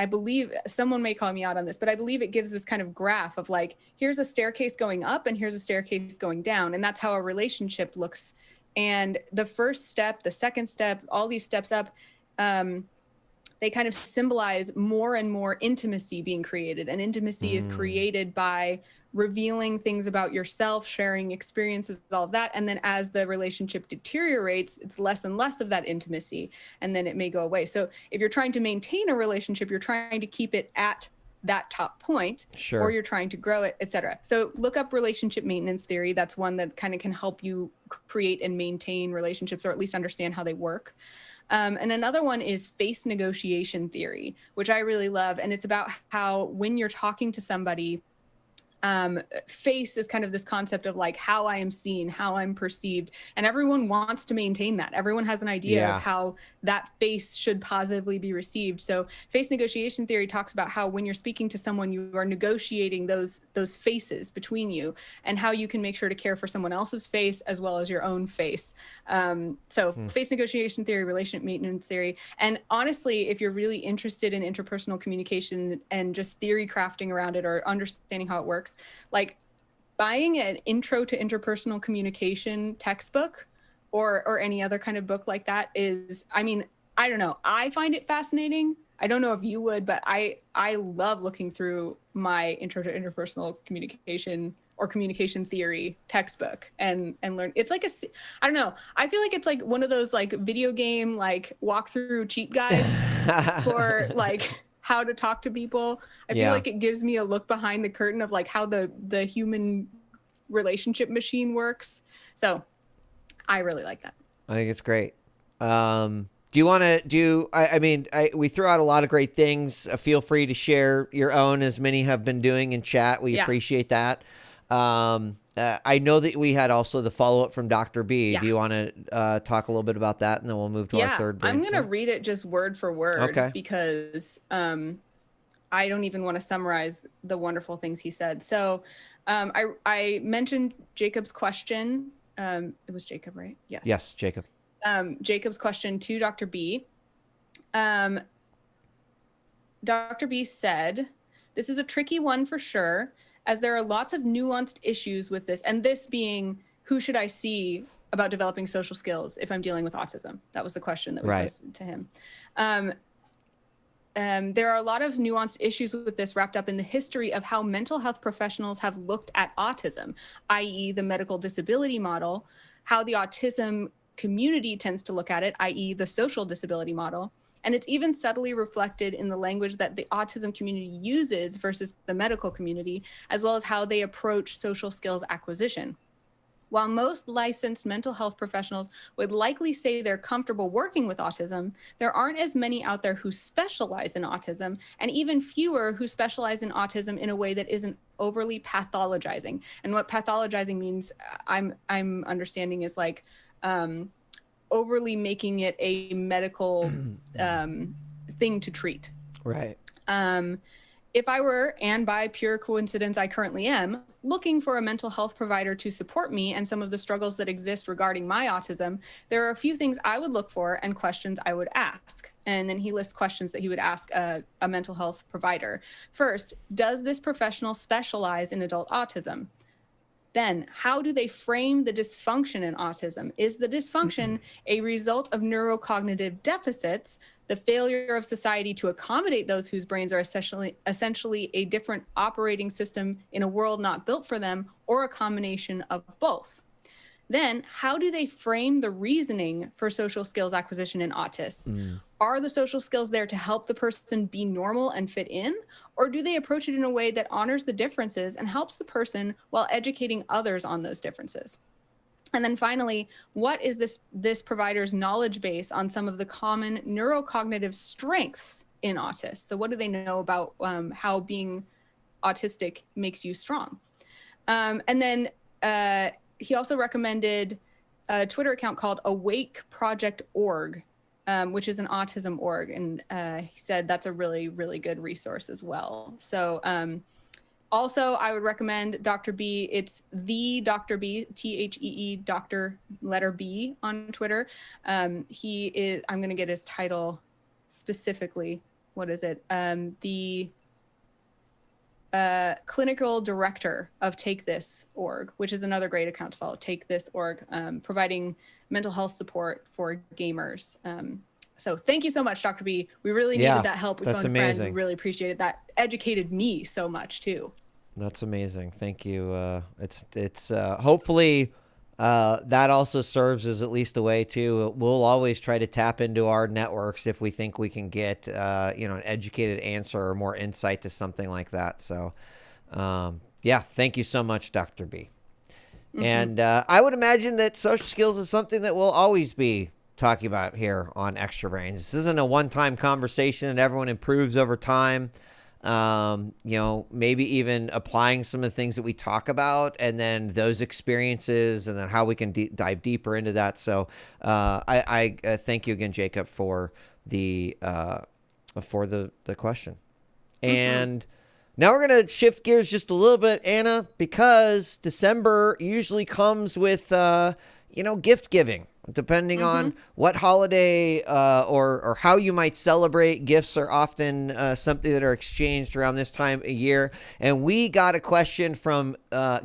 I believe someone may call me out on this, but I believe it gives this kind of graph of like, here's a staircase going up and here's a staircase going down. And that's how a relationship looks. And the first step, the second step, all these steps up, they kind of symbolize more and more intimacy being created. And intimacy is created by revealing things about yourself, sharing experiences, all of that. And then as the relationship deteriorates, it's less and less of that intimacy, and then it may go away. So if you're trying to maintain a relationship, you're trying to keep it at that top point, Sure. or you're trying to grow it, etc. So look up relationship maintenance theory. That's one that kind of can help you create and maintain relationships, or at least understand how they work. And another one is face negotiation theory, which I really love. And it's about how when you're talking to somebody, face is kind of this concept of like how I am seen, how I'm perceived, and everyone wants to maintain that. Everyone has an idea of how that face should positively be received. So face negotiation theory talks about how when you're speaking to someone, you are negotiating those faces between you, and how you can make sure to care for someone else's face as well as your own face. So face negotiation theory, relationship maintenance theory. And honestly, if you're really interested in interpersonal communication and just theory crafting around it or understanding how it works, like buying an intro to interpersonal communication textbook or any other kind of book like that is, I mean, I don't know. I find it fascinating. I don't know if you would, but I love looking through my intro to interpersonal communication or communication theory textbook and learn. It's like I don't know. I feel like it's like one of those like video game, like walkthrough cheat guides for like how to talk to people. I feel like it gives me a look behind the curtain of like how the human relationship machine works. So I really like that. I think it's great. Do you want to do, I mean, we threw out a lot of great things. Feel free to share your own, as many have been doing in chat. We appreciate that. I know that we had also the follow-up from Dr. B. Do you want to talk a little bit about that, and then we'll move to our third brainstorm? I'm going to read it just word for word because I don't even want to summarize the wonderful things he said. So I mentioned Jacob's question. It was Jacob, right? Yes. Yes, Jacob. Jacob's question to Dr. B. Dr. B said, "This is a tricky one for sure, as there are lots of nuanced issues with this." And this being, who should I see about developing social skills if I'm dealing with autism? That was the question that we posted to him. There are a lot of nuanced issues with this wrapped up in the history of how mental health professionals have looked at autism, i.e. the medical disability model, how the autism community tends to look at it, i.e. the social disability model. And it's even subtly reflected in the language that the autism community uses versus the medical community, as well as how they approach social skills acquisition. While most licensed mental health professionals would likely say they're comfortable working with autism, there aren't as many out there who specialize in autism, and even fewer who specialize in autism in a way that isn't overly pathologizing. And what pathologizing means, I'm understanding, is like overly making it a medical thing to treat. Right. If I were, and by pure coincidence I currently am, looking for a mental health provider to support me and some of the struggles that exist regarding my autism, there are a few things I would look for and questions I would ask. And then he lists questions that he would ask a mental health provider. First, does this professional specialize in adult autism? Then, how do they frame the dysfunction in autism? Is the dysfunction a result of neurocognitive deficits, the failure of society to accommodate those whose brains are essentially a different operating system in a world not built for them, or a combination of both? Then, how do they frame the reasoning for social skills acquisition in autists? Are the social skills there to help the person be normal and fit in? Or do they approach it in a way that honors the differences and helps the person while educating others on those differences? And then finally, what is this provider's knowledge base on some of the common neurocognitive strengths in autists? So what do they know about how being autistic makes you strong? And then he also recommended a Twitter account called awakeproject.org, which is an autism org. And he said that's a really, really good resource as well. So also, I would recommend Dr. B. It's the Dr. B, Thee, Dr. letter B on Twitter. He is, I'm going to get his title specifically. What is it? The clinical director of Take This org, which is another great account to follow. Take This org, providing mental health support for gamers. So thank you so much, Dr. B. We really needed that help with phone friend. We really appreciated that. Educated me so much too. That's amazing. Thank you. It's hopefully that also serves as at least a way to, we'll always try to tap into our networks if we think we can get, an educated answer or more insight to something like that. So, yeah, thank you so much, Dr. B. And I would imagine that social skills is something that we'll always be talking about here on Extra Brains. This isn't a one-time conversation that everyone improves over time. Maybe even applying some of the things that we talk about and then those experiences and then how we can dive deeper into that. So I thank you again, Jacob, for the question. And now we're going to shift gears just a little bit, Anna, because December usually comes with, gift giving. Depending on what holiday or how you might celebrate, gifts are often something that are exchanged around this time of year. And we got a question from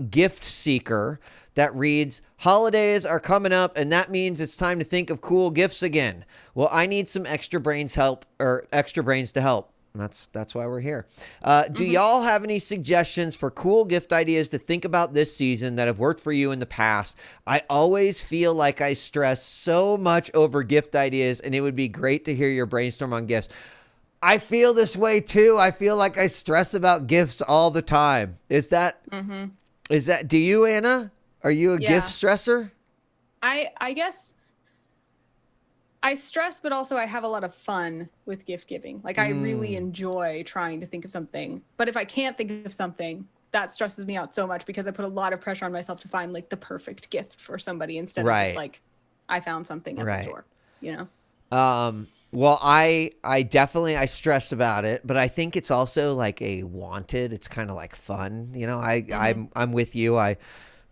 Gift Seeker that reads, holidays are coming up, and that means it's time to think of cool gifts again. Well, I need some extra brains to help. That's why we're here. Do y'all have any suggestions for cool gift ideas to think about this season that have worked for you in the past? I always feel like I stress so much over gift ideas, and it would be great to hear your brainstorm on gifts. I feel this way too. I feel like I stress about gifts all the time. Is that, do you, Anna? Are you a gift stressor? I guess I stress, but also I have a lot of fun with gift giving. Like I really enjoy trying to think of something, but if I can't think of something, that stresses me out so much because I put a lot of pressure on myself to find like the perfect gift for somebody instead of just like, I found something at the store, Well, I definitely stress about it, but I think it's also like it's kind of like fun. I'm with you.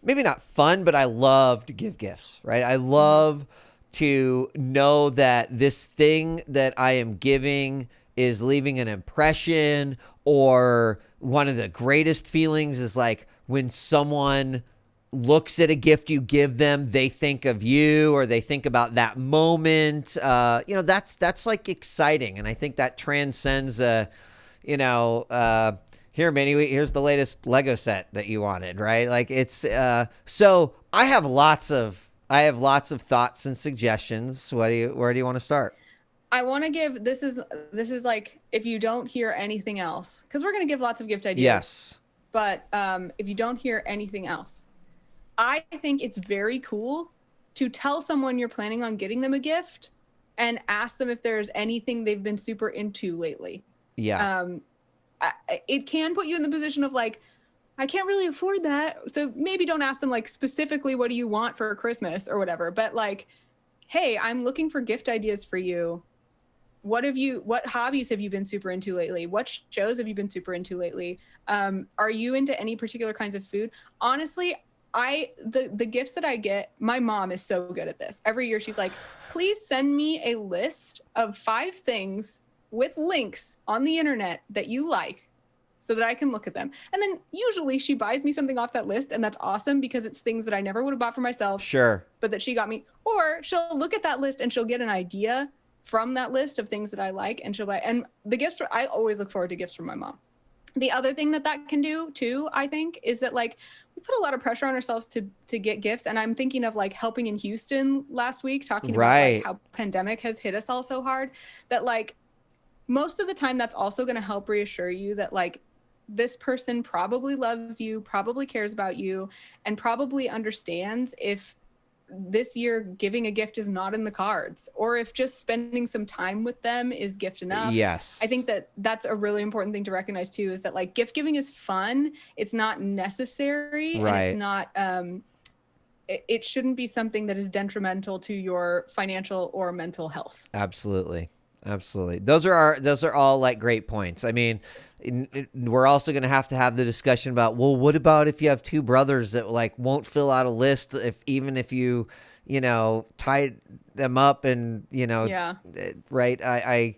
Maybe not fun, but I love to give gifts, right? I love to know that this thing that I am giving is leaving an impression, or one of the greatest feelings is like when someone looks at a gift you give them, they think of you or they think about that moment. That's like exciting. And I think that transcends, here, Minnie, here's the latest Lego set that you wanted, right? Like it's, so I have lots of thoughts and suggestions. Where do you want to start? I want to give, this is like, if you don't hear anything else, because we're going to give lots of gift ideas. Yes. But if you don't hear anything else, I think it's very cool to tell someone you're planning on getting them a gift and ask them if there's anything they've been super into lately. Yeah. It can put you in the position of like, I can't really afford that. So maybe don't ask them like specifically, what do you want for Christmas or whatever, but like, hey, I'm looking for gift ideas for you. What hobbies have you been super into lately? What shows have you been super into lately? Are you into any particular kinds of food? Honestly, the gifts that I get, my mom is so good at this. Every year she's like, please send me a list of 5 things with links on the internet that you like. so that I can look at them. And then usually she buys me something off that list, and that's awesome because it's things that I never would have bought for myself. Sure. But that she got me. Or she'll look at that list and she'll get an idea from that list of things that I like, and she'll buy. And the gifts, I always look forward to gifts from my mom. The other thing that can do too, I think, is that like we put a lot of pressure on ourselves to get gifts. And I'm thinking of like helping in Houston last week, talking about like how pandemic has hit us all so hard, that like most of the time that's also going to help reassure you that like this person probably loves you, probably cares about you, and probably understands if this year giving a gift is not in the cards, or if just spending some time with them is gift enough. Yes. I think that that's a really important thing to recognize too, is that like gift giving is fun. It's not necessary. Right. And it's not, it shouldn't be something that is detrimental to your financial or mental health. Absolutely. Absolutely. Those are all like great points. I mean, we're also going to have the discussion about, well, what about if you have two brothers that like won't fill out a list even if you tie them up and, Yeah. Right. I've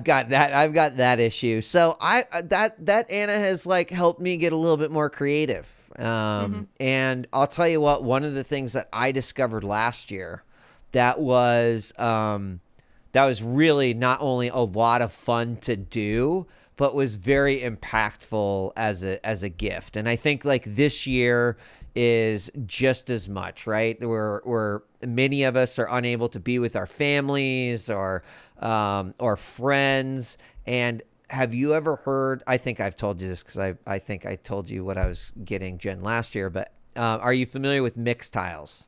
got that issue. So that Anna has like helped me get a little bit more creative. And I'll tell you what, one of the things that I discovered last year that was really not only a lot of fun to do, but was very impactful as a gift. And I think like this year is just as much, right? We're many of us are unable to be with our families or friends. And have you ever heard, I think I've told you this because I think I told you what I was getting Jen last year, but are you familiar with mixed tiles?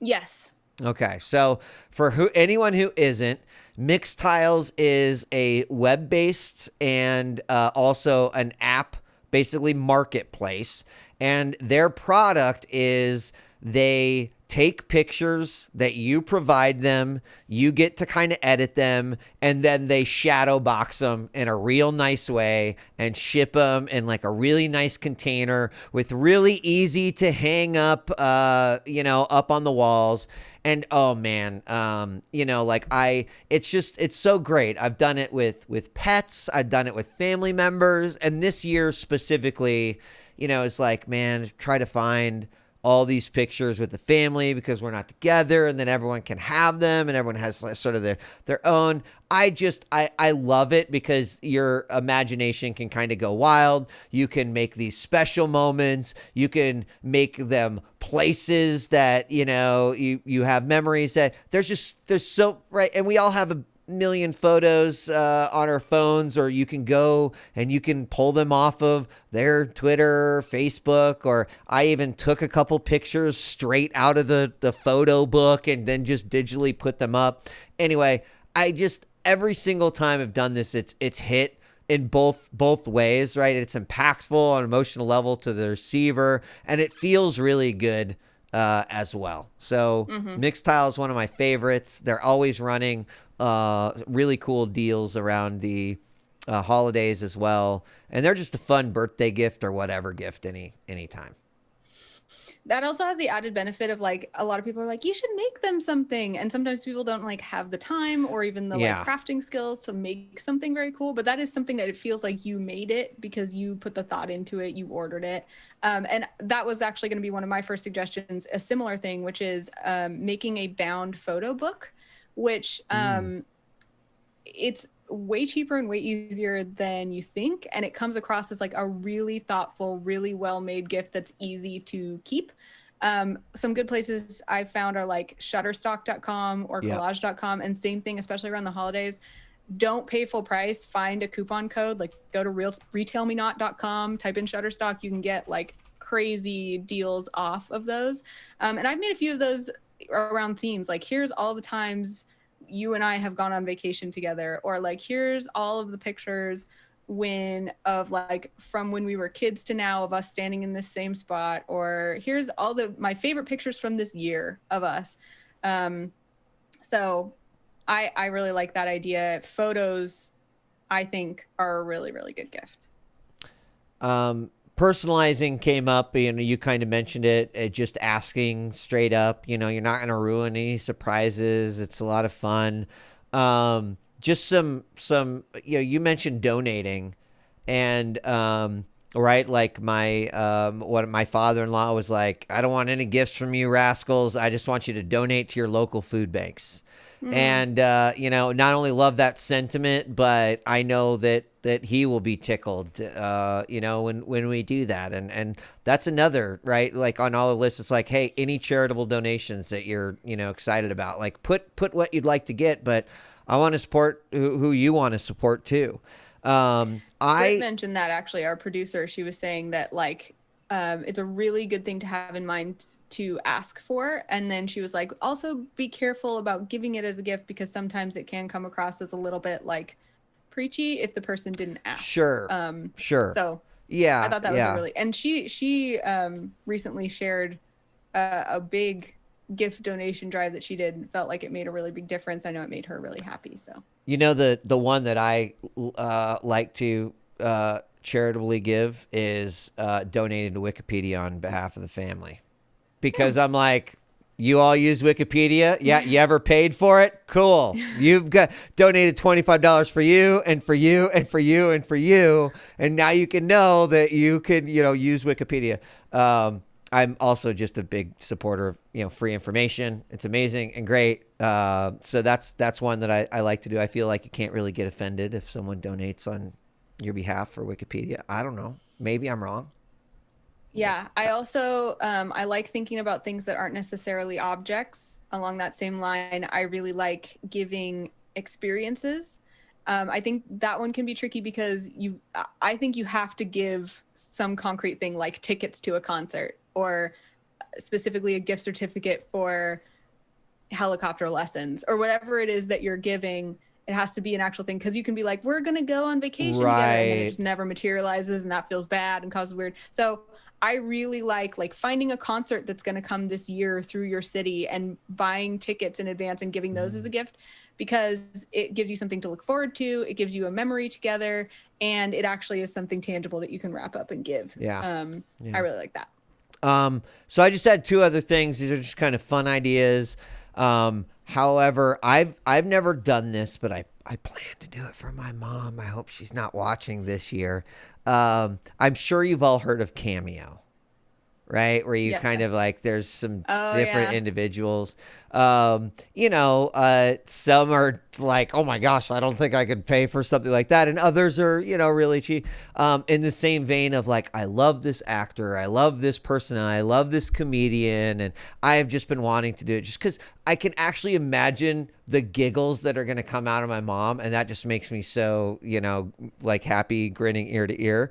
Yes. Okay, so for anyone who isn't, Mixed Tiles is a web-based and also an app, basically marketplace. And their product is they take pictures that you provide them, you get to kind of edit them, and then they shadow box them in a real nice way and ship them in like a really nice container with really easy to hang up, up on the walls. And oh man, it's so great. I've done it with pets. I've done it with family members. And this year specifically, it's like, man, try to find all these pictures with the family because we're not together, and then everyone can have them and everyone has sort of their own. I love it because your imagination can kind of go wild. You can make these special moments. You can make them places that, you have memories that there's so right. And we all have a million photos on our phones, or you can go and you can pull them off of their Twitter, Facebook, or I even took a couple pictures straight out of the photo book and then just digitally put them up. Anyway, every single time I've done this, it's hit in both ways, right? It's impactful on an emotional level to the receiver, and it feels really good as well. So Mixed Tile is one of my favorites. They're always running really cool deals around the holidays as well. And they're just a fun birthday gift or whatever gift anytime. That also has the added benefit of like, a lot of people are like, you should make them something. And sometimes people don't like have the time or even the like crafting skills to make something very cool. But that is something that it feels like you made it because you put the thought into it, you ordered it. And that was actually going to be one of my first suggestions, a similar thing, which is making a bound photo book, which it's way cheaper and way easier than you think. And it comes across as like a really thoughtful, really well-made gift that's easy to keep. Some good places I've found are like shutterstock.com or collage.com. And same thing, especially around the holidays, don't pay full price, find a coupon code, like go to retailmenot.com, type in Shutterstock. You can get like crazy deals off of those. And I've made a few of those around themes. Like, here's all the times you and I have gone on vacation together, or like, here's all of the pictures from when we were kids to now of us standing in this same spot, or here's all my favorite pictures from this year of us. So I really like that idea. Photos, I think, are a really, really good gift. Personalizing came up, you kind of mentioned it, just asking straight up, you're not going to ruin any surprises. It's a lot of fun. just some you mentioned donating, and right, like my father-in-law was like, I don't want any gifts from you rascals, I just want you to donate to your local food banks. And not only love that sentiment, but I know that he will be tickled when we do that. And that's another, right, like on all the lists, it's like, hey, any charitable donations that you're excited about, like put what you'd like to get, but I want to support who you want to support too. Brit mentioned that, actually, our producer, she was saying that like it's a really good thing to have in mind to ask for, and then she was like, also be careful about giving it as a gift, because sometimes it can come across as a little bit like preachy if the person didn't ask. Sure. So Yeah, I thought that was a really, and she recently shared a big gift donation drive that she did, and felt like it made a really big difference. I know it made her really happy. So the one that I like to charitably give is donating to Wikipedia on behalf of the family, because I'm like, you all use Wikipedia? Yeah, you ever paid for it? Cool. You've got donated $25 for you and for you and for you and for you, and now you can know that you can use Wikipedia. I'm also just a big supporter of free information. It's amazing and great. So that's one that I like to do. I feel like you can't really get offended if someone donates on your behalf for Wikipedia. I don't know. Maybe I'm wrong. Yeah, I also I like thinking about things that aren't necessarily objects. Along that same line, I really like giving experiences. I think that one can be tricky because I think you have to give some concrete thing, like tickets to a concert, or specifically a gift certificate for helicopter lessons, or whatever it is that you're giving. It has to be an actual thing, because you can be like, we're going to go on vacation together, and then it just never materializes, and that feels bad and causes weird. So I really like finding a concert that's going to come this year through your city and buying tickets in advance and giving those as a gift, because it gives you something to look forward to. It gives you a memory together, and it actually is something tangible that you can wrap up and give. Yeah. I really like that. So I just had two other things. These are just kind of fun ideas. However, I've never done this, but I plan to do it for my mom. I hope she's not watching this year. I'm sure you've all heard of Cameo, right? Where you kind of like, there's some different individuals. Some are like, oh my gosh, I don't think I could pay for something like that. And others are, really cheap. In the same vein of like, I love this actor, I love this person, I love this comedian, and I have just been wanting to do it just because I can actually imagine the giggles that are going to come out of my mom, and that just makes me so, like happy, grinning ear to ear.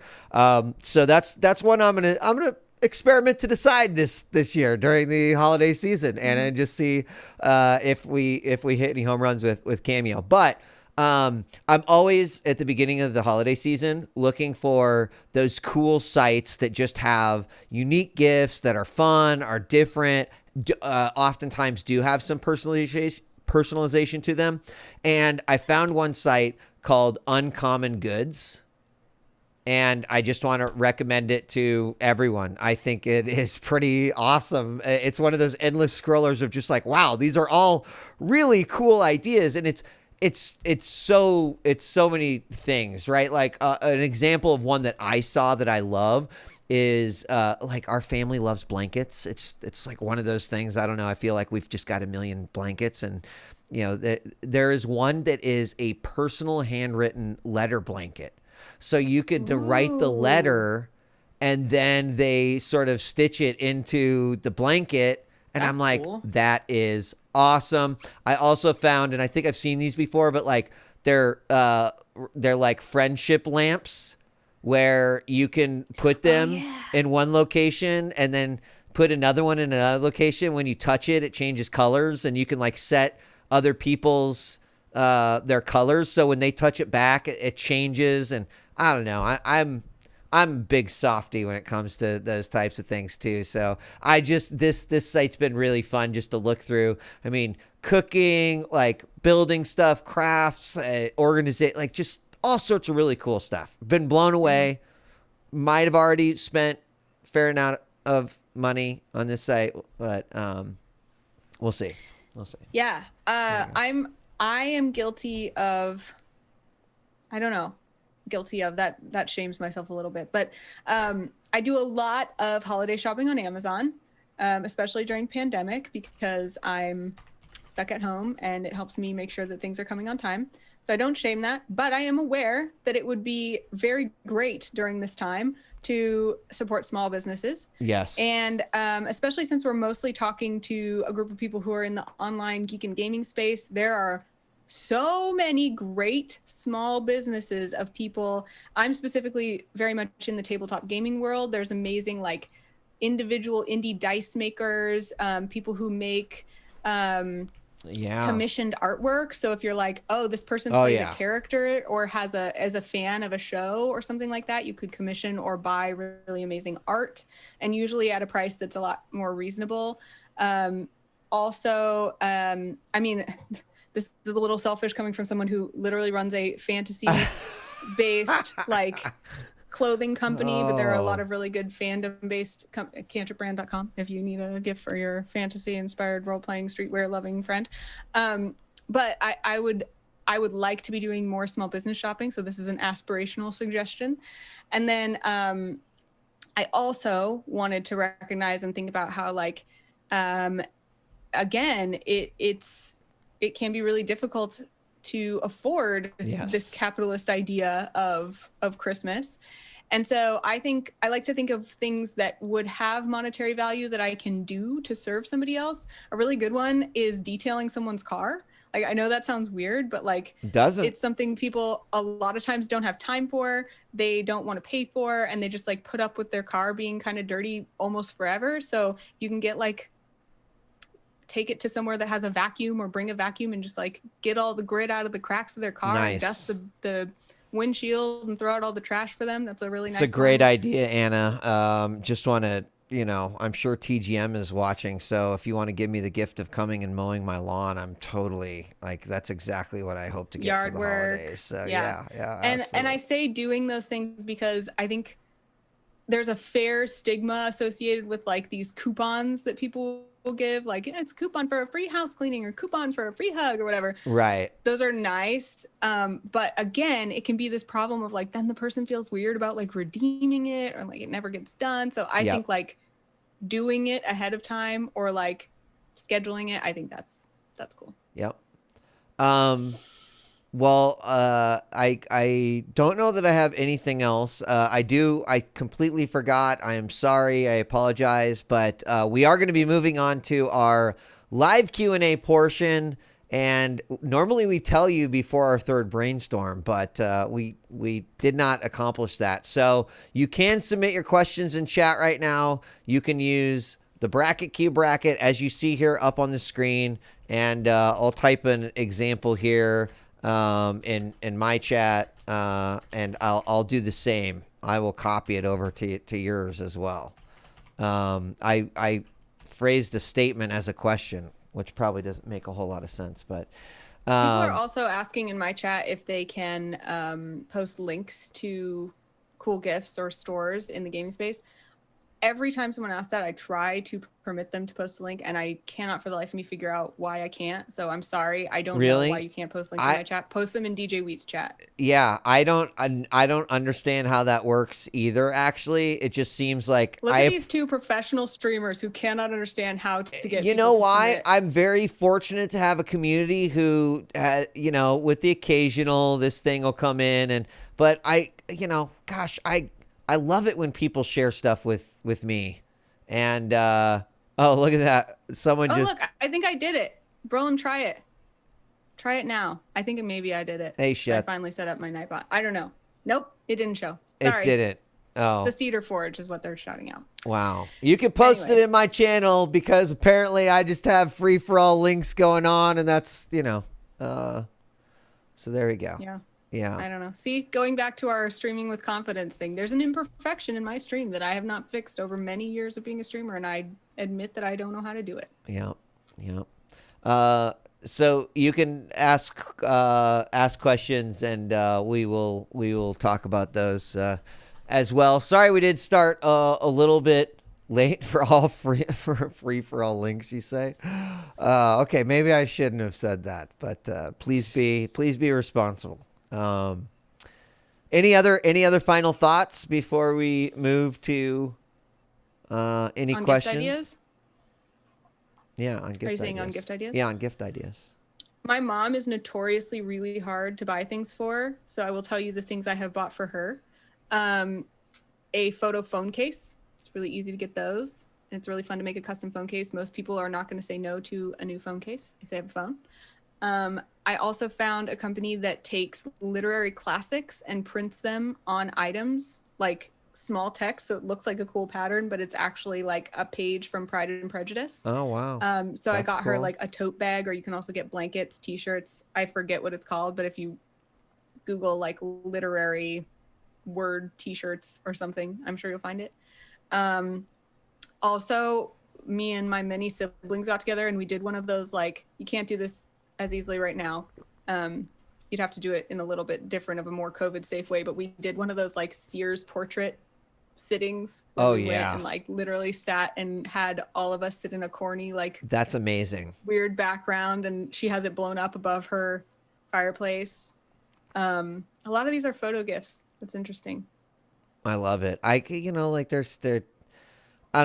So that's one I'm gonna experiment to decide this year during the holiday season, and just see if we hit any home runs with Cameo. But I'm always at the beginning of the holiday season looking for those cool sites that just have unique gifts that are fun, are different, oftentimes do have some personalization to them. And I found one site called Uncommon Goods, and I just want to recommend it to everyone. I think it is pretty awesome. It's one of those endless scrollers of just like, wow, these are all really cool ideas. And it's so many things, right? Like an example of one that I saw that I love is like, our family loves blankets. It's like one of those things. I don't know. I feel like we've just got a million blankets, and there is one that is a personal handwritten letter blanket. So you could write the letter, and then they sort of stitch it into the blanket. And I'm like, cool. That is awesome. I also found, and I think I've seen these before, but like they're like friendship lamps, where you can put them in one location and then put another one in another location. When you touch it, it changes colors, and you can like set other people's their colors, so when they touch it back, it changes. And I don't know, I'm a big softy when it comes to those types of things too. So I just this site's been really fun just to look through. I mean, cooking, like building stuff, crafts, organization, like just all sorts of really cool stuff. Been blown away. Might have already spent a fair amount of money on this site, but we'll see. Yeah. I am guilty of, I don't know, guilty of that. That shames myself a little bit, but I do a lot of holiday shopping on Amazon, especially during pandemic, because I'm stuck at home and it helps me make sure that things are coming on time. So I don't shame that, but I am aware that it would be very great during this time to support small businesses. Yes. And especially since we're mostly talking to a group of people who are in the online geek and gaming space, there are so many great small businesses of people. I'm specifically very much in the tabletop gaming world. There's amazing like individual indie dice makers, people who make commissioned artwork. So if you're like, oh, this person plays a character or has as a fan of a show or something like that, you could commission or buy really amazing art, and usually at a price that's a lot more reasonable. Also, I mean, this is a little selfish coming from someone who literally runs a fantasy based like clothing company, but there are a lot of really good fandom based cantripbrand.com if you need a gift for your fantasy inspired role-playing streetwear loving friend. But I would like to be doing more small business shopping, so this is an aspirational suggestion. And then I also wanted to recognize and think about how like again it can be really difficult to afford this capitalist idea of Christmas. And so I like to think of things that would have monetary value that I can do to serve somebody else. A really good one is detailing someone's car. Like, I know that sounds weird, but like it's something people a lot of times don't have time for, they don't want to pay for, and they just like put up with their car being kind of dirty almost forever. So you can get like take it to somewhere that has a vacuum, or bring a vacuum and just like get all the grit out of the cracks of their car and dust the windshield and throw out all the trash for them. That's a really nice. It's a great idea, Anna. Just want to, I'm sure TGM is watching. So if you want to give me the gift of coming and mowing my lawn, I'm totally like, that's exactly what I hope to get yard for the work. Holidays. So yeah. And I say doing those things because I think there's a fair stigma associated with like these coupons that people will give, like it's coupon for a free house cleaning or coupon for a free hug or whatever. Right. Those are nice. But again, it can be this problem of like, then the person feels weird about like redeeming it, or like it never gets done. So I think like doing it ahead of time or like scheduling it, I think that's cool. Yep. Well, I don't know that I have anything else. I completely forgot. I am sorry. I apologize. But we are going to be moving on to our live Q&A portion. And normally we tell you before our third brainstorm, but we did not accomplish that. So you can submit your questions in chat right now. You can use the bracket Q bracket as you see here up on the screen. And I'll type an example here in my chat, and I'll do the same. I will copy it over to yours as well. I phrased a statement as a question, which probably doesn't make a whole lot of sense, but people are also asking in my chat if they can post links to cool gifts or stores in the gaming space. Every time someone asks that, I try to permit them to post a link, and I cannot for the life of me figure out why I can't. So I'm sorry. I don't know why you can't post links in my chat. Post them in djWHEAT's chat. Yeah, I don't understand how that works either, actually. It just seems like Look at these two professional streamers who cannot understand how to get You know why? I'm very fortunate to have a community who, with the occasional, this thing will come in, but I love it when people share stuff with me. And, oh, look at that. Look, I think I did it. Brolin, try it. Try it now. I think maybe I did it. Hey, shit. I finally set up my Nightbot. I don't know. Nope, it didn't show. Sorry. It didn't. Oh. The Cedar Forge is what they're shouting out. Wow. You can post it in my channel because apparently I just have free-for-all links going on, and that's, so there we go. Yeah. Yeah. I don't know. See, going back to our streaming with confidence thing, there's an imperfection in my stream that I have not fixed over many years of being a streamer, and I admit that I don't know how to do it. Yeah. Yeah. So you can ask questions, and we will talk about those as well. Sorry we did start a little bit Late for all free for all links, you say? Okay, maybe I shouldn't have said that, but please be responsible. Any other final thoughts before we move to any on questions? Gift ideas? Yeah, on gift ideas. Are you saying on gift ideas? Yeah, on gift ideas. My mom is notoriously really hard to buy things for, so I will tell you the things I have bought for her. A photo phone case. It's really easy to get those. And it's really fun to make a custom phone case. Most people are not going to say no to a new phone case if they have a phone. I also found a company that takes literary classics and prints them on items, like small text, so it looks like a cool pattern, but it's actually like a page from Pride and Prejudice. Oh, wow. So I got her cool. like a tote bag, or you can also get blankets, t-shirts. I forget what it's called, but if you Google like literary word t-shirts or something, I'm sure you'll find it. Also, me and my many siblings got together and we did one of those, like, you can't do this as easily right now. You'd have to do it in a little bit different of a more COVID safe way, but we did one of those like Sears portrait sittings where we went and like literally sat and had all of us sit in a corny, like, that's amazing, weird background, and she has it blown up above her fireplace. A lot of these are photo gifts. That's interesting. I love it. I don't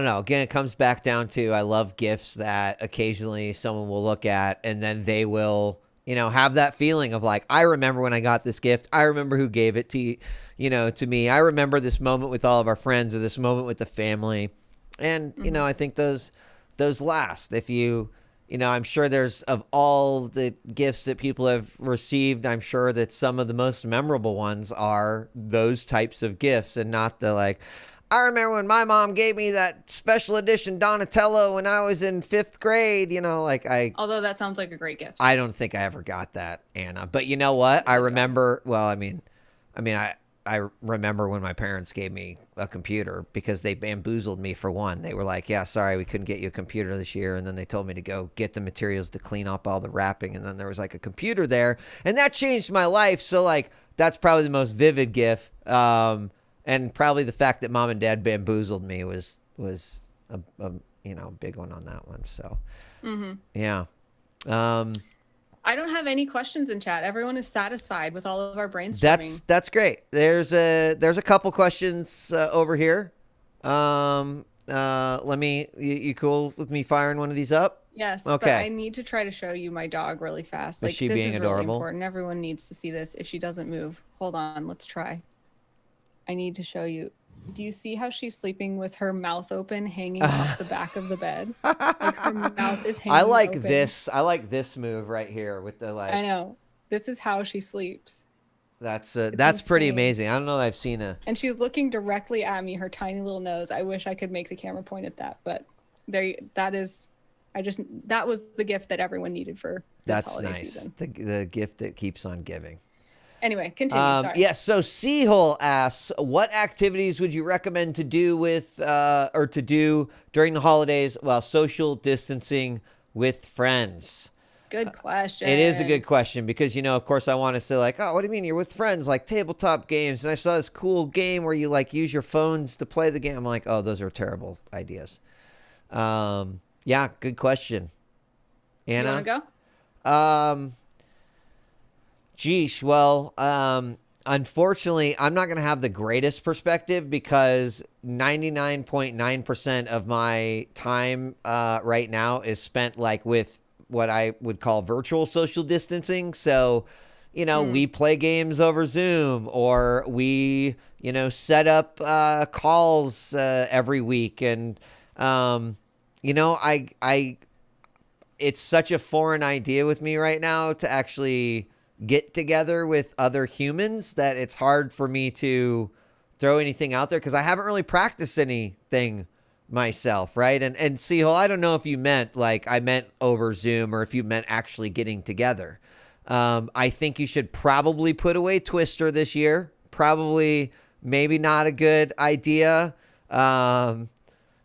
know. Again, it comes back down to, I love gifts that occasionally someone will look at and then they will, have that feeling of like, I remember when I got this gift. I remember who gave it to to me. I remember this moment with all of our friends, or this moment with the family. And, I think those last. If I'm sure there's, of all the gifts that people have received, I'm sure that some of the most memorable ones are those types of gifts, and not the like, I remember when my mom gave me that special edition Donatello when I was in 5th grade, although that sounds like a great gift. I don't think I ever got that, Anna. But you know what? I remember, I remember when my parents gave me a computer, because they bamboozled me for one. They were like, yeah, sorry, we couldn't get you a computer this year. And then they told me to go get the materials to clean up all the wrapping. And then there was like a computer there, and that changed my life. So like, that's probably the most vivid gift. And probably the fact that mom and dad bamboozled me was a big one on that one. So, yeah. I don't have any questions in chat. Everyone is satisfied with all of our brainstorming. That's great. There's a couple questions over here. You cool with me firing one of these up? Yes. Okay. But I need to try to show you my dog really fast. Is she being adorable? Really important. Everyone needs to see this. If she doesn't move, hold on. Let's try. I need to show you. Do you see how she's sleeping with her mouth open, hanging off the back of the bed? Like, her mouth is hanging open. This. I like this move right here with the like. I know. This is how she sleeps. That's insane. Pretty amazing. I don't know that I've seen a. And she's looking directly at me, her tiny little nose. I wish I could make the camera point at that, but that was the gift that everyone needed for this holiday season. The gift that keeps on giving. Anyway, continue. Sorry. Yes. So Seahole asks, what activities would you recommend to do during the holidays while social distancing with friends? Good question. It is a good question because, of course, I want to say like, oh, what do you mean you're with friends? Like tabletop games. And I saw this cool game where you like use your phones to play the game. I'm like, oh, those are terrible ideas. Yeah, good question. Anna? You want to go? Geesh, well, unfortunately, I'm not going to have the greatest perspective because 99.9% of my time right now is spent like with what I would call virtual social distancing. So, we play games over Zoom, or we, set up calls every week. And, it's such a foreign idea with me right now to actually get together with other humans that it's hard for me to throw anything out there because I haven't really practiced anything myself, right? And see, I don't know if you meant like I meant over Zoom or if you meant actually getting together. I think you should probably put away Twister this year. Probably, maybe not a good idea. I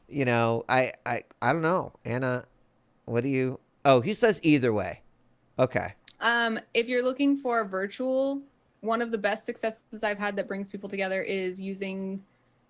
don't know. Anna, what do you? Oh, he says either way. Okay. If you're looking for virtual, one of the best successes I've had that brings people together is using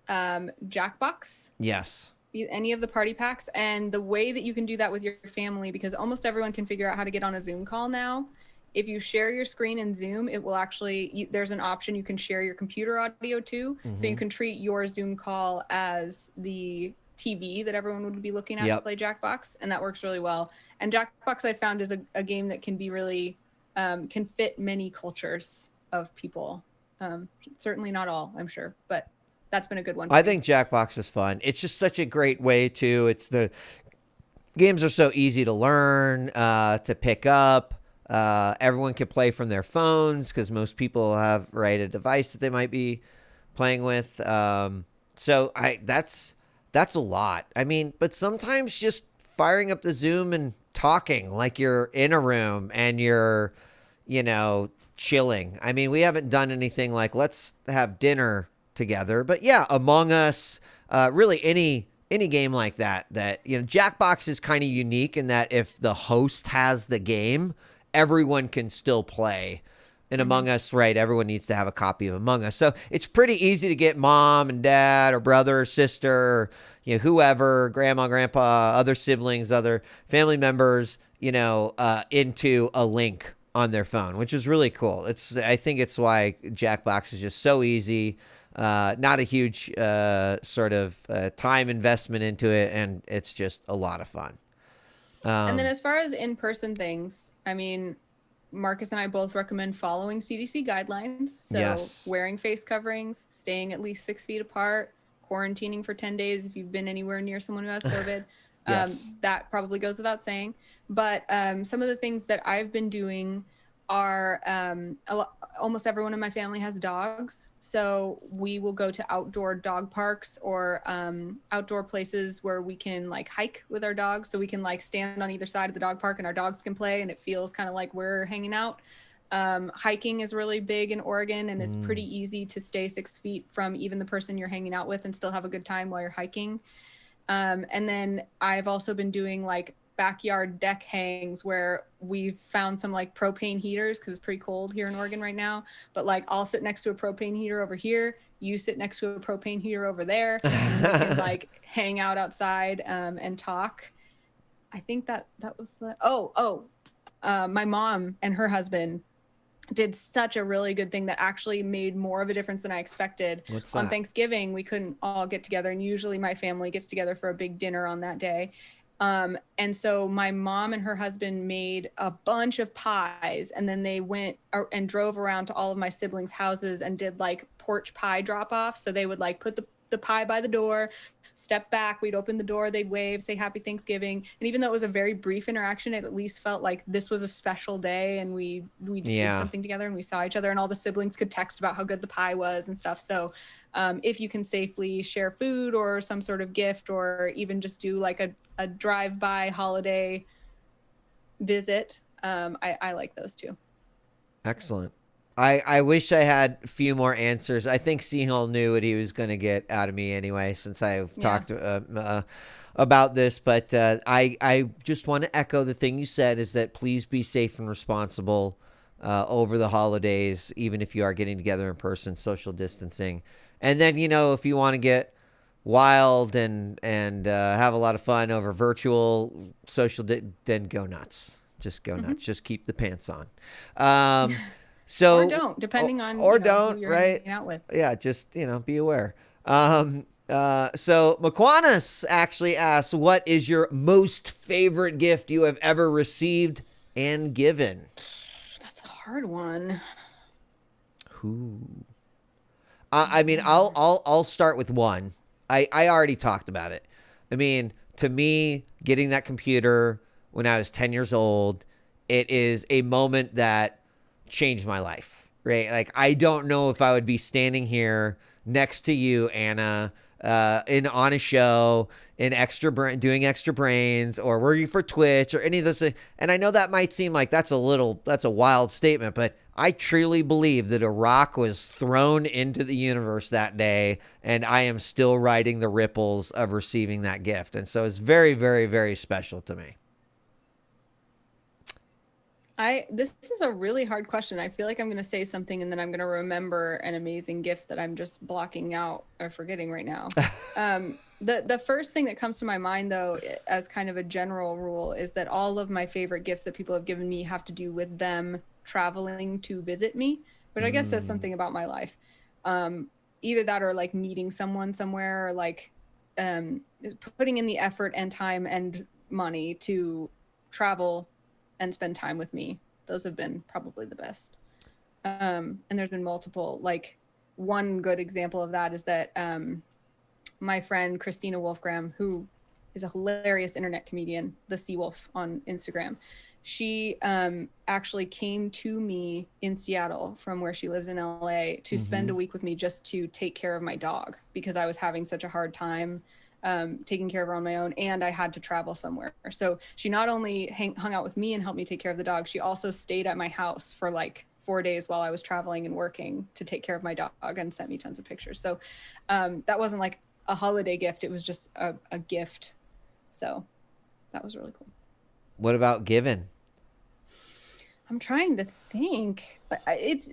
Jackbox. Yes. any of the party packs. And the way that you can do that with your family, because almost everyone can figure out how to get on a Zoom call now. If you share your screen in Zoom, it will actually, there's an option you can share your computer audio to. So you can treat your Zoom call as the TV that everyone would be looking at to play Jackbox. And that works really well. And Jackbox, I found, is a game that can be really, can fit many cultures of people. Certainly not all, I'm sure, but that's been a good one. I think Jackbox is fun. It's just such a great way to, the games are so easy to learn, to pick up. Everyone can play from their phones because most people have a device that they might be playing with. So that's a lot. I mean, but sometimes just firing up the Zoom and talking like you're in a room and you're, chilling. I mean, we haven't done anything like let's have dinner together, but yeah, Among Us, really any game like that, Jackbox is kind of unique in that if the host has the game, everyone can still play. And Among Us, right, everyone needs to have a copy of Among Us. So it's pretty easy to get mom and dad or brother or sister, or, whoever, grandma, grandpa, other siblings, other family members, into a link on their phone, which is really cool. I think it's why Jackbox is just so easy. Not a huge sort of time investment into it, and it's just a lot of fun. And then as far as in-person things, I mean, Marcus and I both recommend following CDC guidelines. So wearing face coverings, staying at least 6 feet apart, quarantining for 10 days if you've been anywhere near someone who has COVID. That probably goes without saying. But some of the things that I've been doing are almost everyone in my family has dogs. So we will go to outdoor dog parks or outdoor places where we can like hike with our dogs. So we can like stand on either side of the dog park and our dogs can play and it feels kind of like we're hanging out. Hiking is really big in Oregon, and it's pretty easy to stay 6 feet from even the person you're hanging out with and still have a good time while you're hiking. And then I've also been doing like backyard deck hangs where we've found some like propane heaters because it's pretty cold here in Oregon right now. But like I'll sit next to a propane heater over here. You sit next to a propane heater over there. And we can like hang out outside and talk. I think that was the my mom and her husband did such a really good thing that actually made more of a difference than I expected. What's on that? Thanksgiving, we couldn't all get together, and usually my family gets together for a big dinner on that day. And so my mom and her husband made a bunch of pies, and then they went and drove around to all of my siblings' houses and did like porch pie drop-offs. So they would like put the pie by the door, step back, we'd open the door, they'd wave, say happy Thanksgiving. And even though it was a very brief interaction, it at least felt like this was a special day, and we did something together and we saw each other, and all the siblings could text about how good the pie was and stuff. So if you can safely share food or some sort of gift, or even just do like a drive-by holiday visit, I like those too. Excellent. I wish I had a few more answers. I think Sehal knew what he was going to get out of me anyway, since I've talked about this. But I just want to echo the thing you said, is that please be safe and responsible over the holidays, even if you are getting together in person, social distancing. And then, if you want to get wild and have a lot of fun over virtual social, then go nuts. Just go nuts. Just keep the pants on. So or don't, depending on or don't, who you're right? hanging out with. Yeah, just be aware. So McQuanis actually asks, "What is your most favorite gift you have ever received and given?" That's a hard one. Who? I mean, I'll start with one. I already talked about it. I mean, to me, getting that computer when I was 10 years old, it is a moment that changed my life, right? Like, I don't know if I would be standing here next to you, Anna, on a show in doing Extra Brains or working for Twitch or any of those things. And I know that might seem like that's a wild statement, but I truly believe that a rock was thrown into the universe that day, and I am still riding the ripples of receiving that gift. And so it's very, very, very special to me. This is a really hard question. I feel like I'm going to say something and then I'm going to remember an amazing gift that I'm just blocking out or forgetting right now. The first thing that comes to my mind, though, as kind of a general rule, is that all of my favorite gifts that people have given me have to do with them traveling to visit me, which I guess says something about my life. Either that or like meeting someone somewhere, or like putting in the effort and time and money to travel and spend time with me. Those have been probably the best. And there's been multiple. Like, one good example of that is that my friend Christina Wolfgram, who is a hilarious internet comedian, the Seawolf on Instagram, she actually came to me in Seattle from where she lives in LA to spend a week with me just to take care of my dog, because I was having such a hard time taking care of her on my own, and I had to travel somewhere. So she not only hung out with me and helped me take care of the dog, she also stayed at my house for like 4 days while I was traveling and working to take care of my dog, and sent me tons of pictures. So that wasn't like a holiday gift, it was just a gift. So that was really cool. What about giving? I'm trying to think, but it's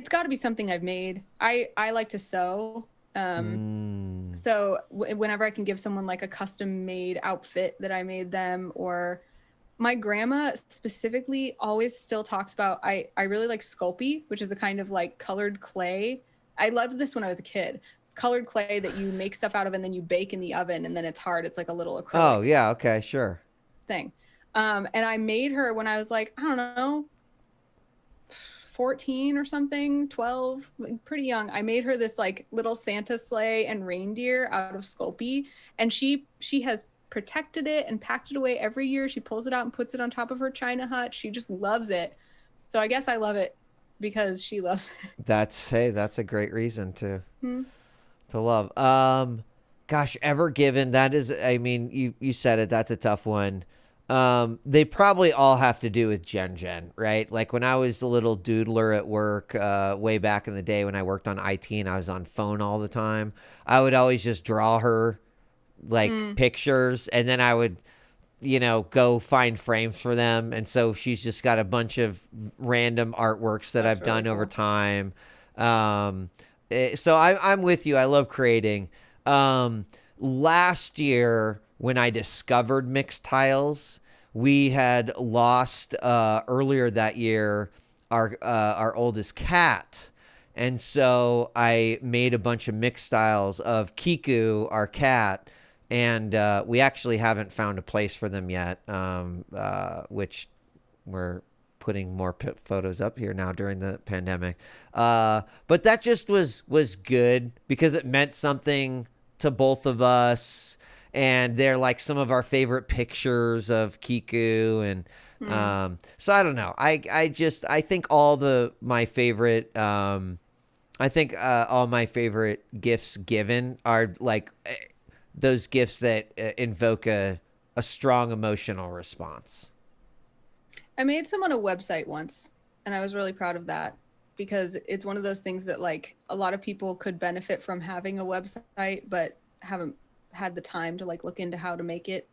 got to be something I've made. I like to sew. So whenever I can give someone like a custom made outfit that I made them, or my grandma specifically always still talks about, I really like Sculpey, which is a kind of like colored clay. I loved this when I was a kid. It's colored clay that you make stuff out of and then you bake in the oven, and then it's hard. It's like a little acrylic. Oh yeah, okay, sure. Thing. And I made her when I was like, I don't know, 14 or something, 12, like pretty young. I made her this like little Santa sleigh and reindeer out of Sculpey, and she has protected it and packed it away every year. She pulls it out and puts it on top of her china hut. She just loves it. So I guess I love it because she loves it. That's a great reason to love. Gosh, ever given, that is, I mean, you said it, that's a tough one. They probably all have to do with Gen, right? Like when I was a little doodler at work, way back in the day when I worked on IT and I was on phone all the time, I would always just draw her like pictures, and then I would, go find frames for them. And so she's just got a bunch of random artworks that I've done over time. So I'm with you. I love creating. Last year when I discovered mixed tiles, we had lost earlier that year our oldest cat. And so I made a bunch of mixed tiles of Kiku, our cat, and we actually haven't found a place for them yet, which we're putting more photos up here now during the pandemic. But that just was good because it meant something to both of us. And they're like some of our favorite pictures of Kiku. And so I don't know. I think all my favorite gifts given are like those gifts that invoke a strong emotional response. I made someone a website once, and I was really proud of that, because it's one of those things that like a lot of people could benefit from having a website, but haven't had the time to like look into how to make it.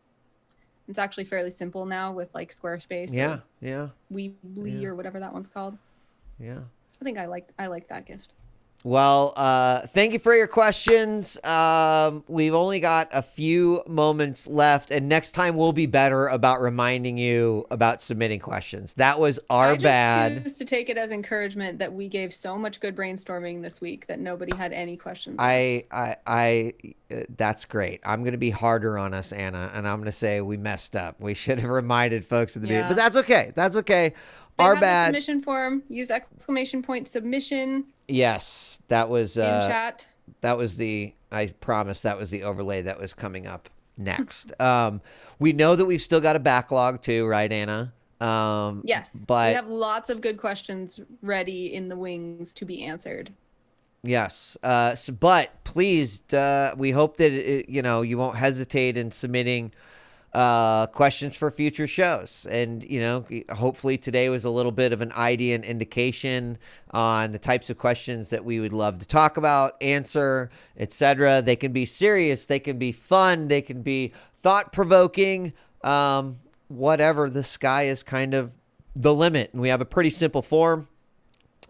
It's actually fairly simple now with like Squarespace. Yeah. Weebly or whatever that one's called. Yeah. I think I like that gift. Well, thank you for your questions. We've only got a few moments left, and next time we'll be better about reminding you about submitting questions. That was our bad. I choose to take it as encouragement that we gave so much good brainstorming this week that nobody had any questions. That's great. I'm going to be harder on us, Anna, and I'm going to say we messed up. We should have reminded folks at the beginning, but that's okay. That's okay. Our bad. The submission form. Use !submission. Yes, that was in chat. That was I promise that was the overlay that was coming up next. We know that we've still got a backlog too, right, Anna? Yes, but we have lots of good questions ready in the wings to be answered. Yes. But please, we hope that you won't hesitate in submitting questions for future shows. And, hopefully today was a little bit of an idea and indication on the types of questions that we would love to talk about, answer, etc. They can be serious. They can be fun. They can be thought-provoking. Whatever. The sky is kind of the limit. And we have a pretty simple form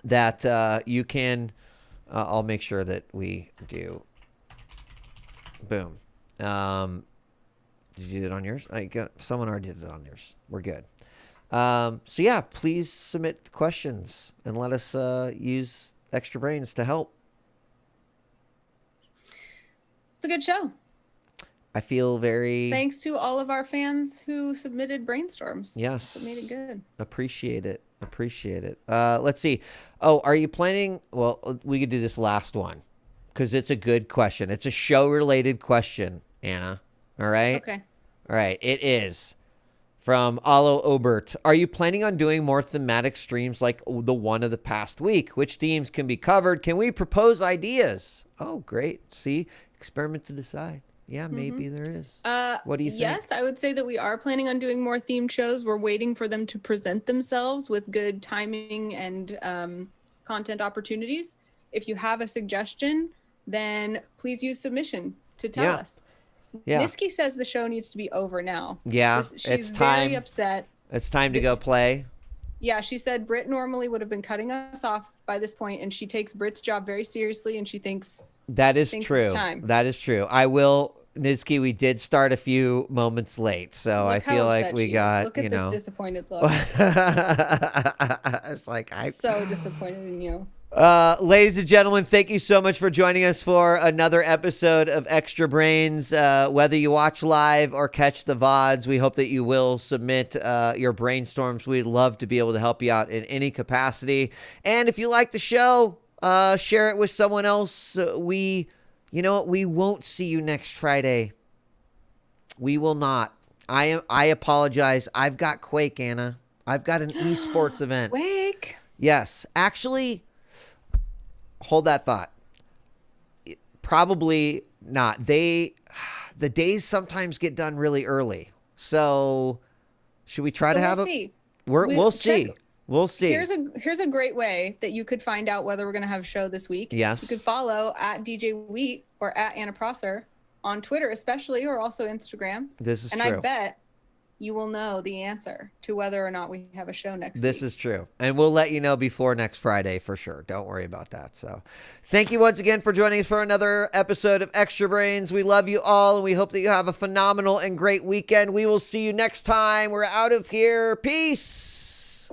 that you can I'll make sure that we do. Boom. Did you do it on yours? Someone already did it on yours. We're good. So yeah, please submit questions and let us use Extra Brains to help. It's a good show. I feel very... Thanks to all of our fans who submitted brainstorms. Yes. It made it good. Appreciate it. Let's see. Oh, are you planning... Well, we could do this last one because it's a good question. It's a show-related question, Anna. All right? Okay. All right. It is from Alo Obert. Are you planning on doing more thematic streams like the one of the past week? Which themes can be covered? Can we propose ideas? Oh, great. See? Experiment to decide. Yeah, maybe there is. What do you think? Yes, I would say that we are planning on doing more themed shows. We're waiting for them to present themselves with good timing and content opportunities. If you have a suggestion, then please use submission to tell us. Yeah. Niski says the show needs to be over now. Yeah, she's very upset. It's time to go play. Yeah, she said Brit normally would have been cutting us off by this point, and she takes Brit's job very seriously, and she thinks that is true. That is true. I will... Nizki, we did start a few moments late, so I feel like we got, Look at this disappointed look. It's like so disappointed in you. Ladies and gentlemen, thank you so much for joining us for another episode of Extra Brains. Whether you watch live or catch the VODs, we hope that you will submit your brainstorms. We'd love to be able to help you out in any capacity. And if you like the show, share it with someone else. You know what? We won't see you next Friday. We will not. I apologize. I've got Quake, Anna. I've got an esports event. Quake? Yes. Actually, hold that thought. Probably not. The days sometimes get done really early. So should we try to have see. We'll see. We'll see. Here's a great way that you could find out whether we're going to have a show this week. Yes. You could follow at djWHEAT or at Anna Prosser on Twitter, especially, or also Instagram. This is true. And I bet you will know the answer to whether or not we have a show next week. This is true. And we'll let you know before next Friday for sure. Don't worry about that. So thank you once again for joining us for another episode of Extra Brains. We love you all, and we hope that you have a phenomenal and great weekend. We will see you next time. We're out of here. Peace.